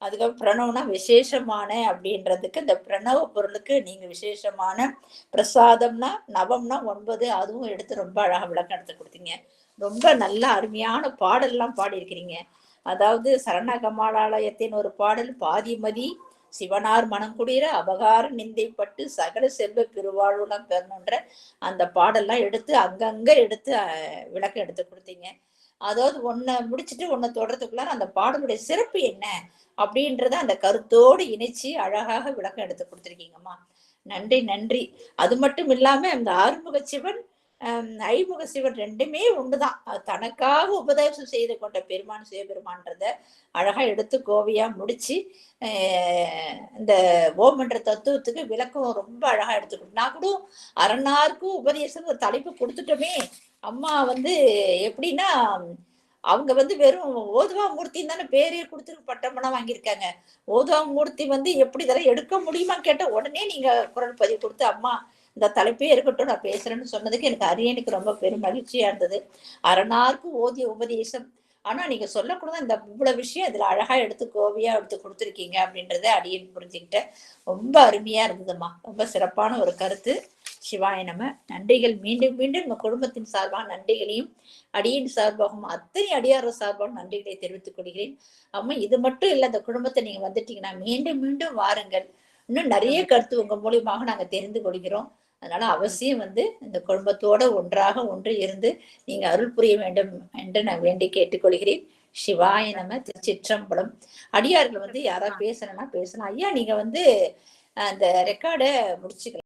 அதுக்கப்புறம் பிரணவம்னா விசேஷமான அப்படின்றதுக்கு இந்த பிரணவ பொருளுக்கு நீங்க விசேஷமான, பிரசாதம்னா நவம்னா 9 அதுவும் எடுத்து ரொம்ப அழகா விளக்கம் எடுத்து கொடுத்தீங்க. ரொம்ப நல்ல அருமையான பாடல்லாம் பாடியிருக்கிறீங்க. அதாவது சரணகமாலயத்தின் ஒரு பாடல் பாதிமதி சிவனார் மனம் குடிர அபகார நிந்தைப்பட்டு சகல செல்வ பெருவாழ்வுலாம் பெறணுன்ற அந்த பாடல்லாம் எடுத்து அங்கங்க எடுத்து விளக்கம் எடுத்து கொடுத்தீங்க. அதாவது ஒன்ன முடிச்சுட்டு ஒன்ன தொடர்றதுக்குள்ள அந்த பாடலுடைய சிறப்பு என்ன அப்படின்றத அந்த கருத்தோடு இணைச்சு அழகாக விளக்கம் எடுத்து கொடுத்துருக்கீங்கம்மா. நன்றி நன்றி. அது மட்டும் இல்லாம இந்த ஆறுமுக சிவன் ஐமுக சிவன் ரெண்டுமே ஒண்ணுதான். தனக்காக உபதேசம் செய்து கொண்ட பெருமான் சிவபெருமான்றத அழகா எடுத்து கோவையா முடிச்சு இந்த ஓம் என்ற தத்துவத்துக்கு விளக்கம் ரொம்ப அழகா எடுத்துக்கணும். நான் கூட அரணாருக்கும் உபதேசம் ஒரு தலைப்பு கொடுத்துட்டோமே. அம்மா எப்படின்னா அவங்க வெறும் ஓதுவா மூர்த்தின்னு தானே பேரே கொடுத்துருக்கு, பட்டமெல்லாம் வாங்கியிருக்காங்க. ஓதுவா மூர்த்தி எப்படி இதெல்லாம் எடுக்க முடியுமான்னு கேட்ட உடனே நீங்க குரல் பதிவு கொடுத்து அம்மா இந்த தலைப்பே இருக்கட்டும் நான் பேசுறேன்னு சொன்னதுக்கு எனக்கு அரியனுக்கு ரொம்ப பெரும் மகிழ்ச்சியா இருந்தது. அரணாருக்கு ஓதிய உபதேசம். ஆனா நீங்க சொல்லக்கூடாது இந்த இவ்வளவு விஷயம் இதுல அழகா எடுத்து கோவையா எடுத்து கொடுத்துருக்கீங்க அப்படின்றத அடியன் புரிஞ்சுக்கிட்டேன். ரொம்ப அருமையா இருந்ததுமா. ரொம்ப சிறப்பான ஒரு கருத்து. சிவாய நம. நன்றிகள். மீண்டும் மீண்டும் உங்க குடும்பத்தின் சார்பாக நன்றிகளையும் அடியின் சார்பாகவும் அத்தனை அடியார சார்பாகவும் நன்றிகளை தெரிவித்துக் கொள்கிறேன். அம்மா இது மட்டும் இல்ல, இந்த குடும்பத்தை நீங்க வந்துட்டீங்கன்னா மீண்டும் மீண்டும் வாருங்கள். இன்னும் நிறைய கருத்து உங்க மூலியமாக நாங்க தெரிந்து கொள்கிறோம். அதனால அவசியம் இந்த குடும்பத்தோட ஒன்றாக ஒன்று இருந்து நீங்க அருள் புரிய வேண்டும் என்று நான் வேண்டி கேட்டுக்கொள்கிறேன். சிவாய நம. திருச்சிற்றம்பலம். அடியார்கள் யாராவது பேசணும்னா பேசணும். ஐயா நீங்க அந்த ரெக்கார்டை முடிச்சுக்கலாம்.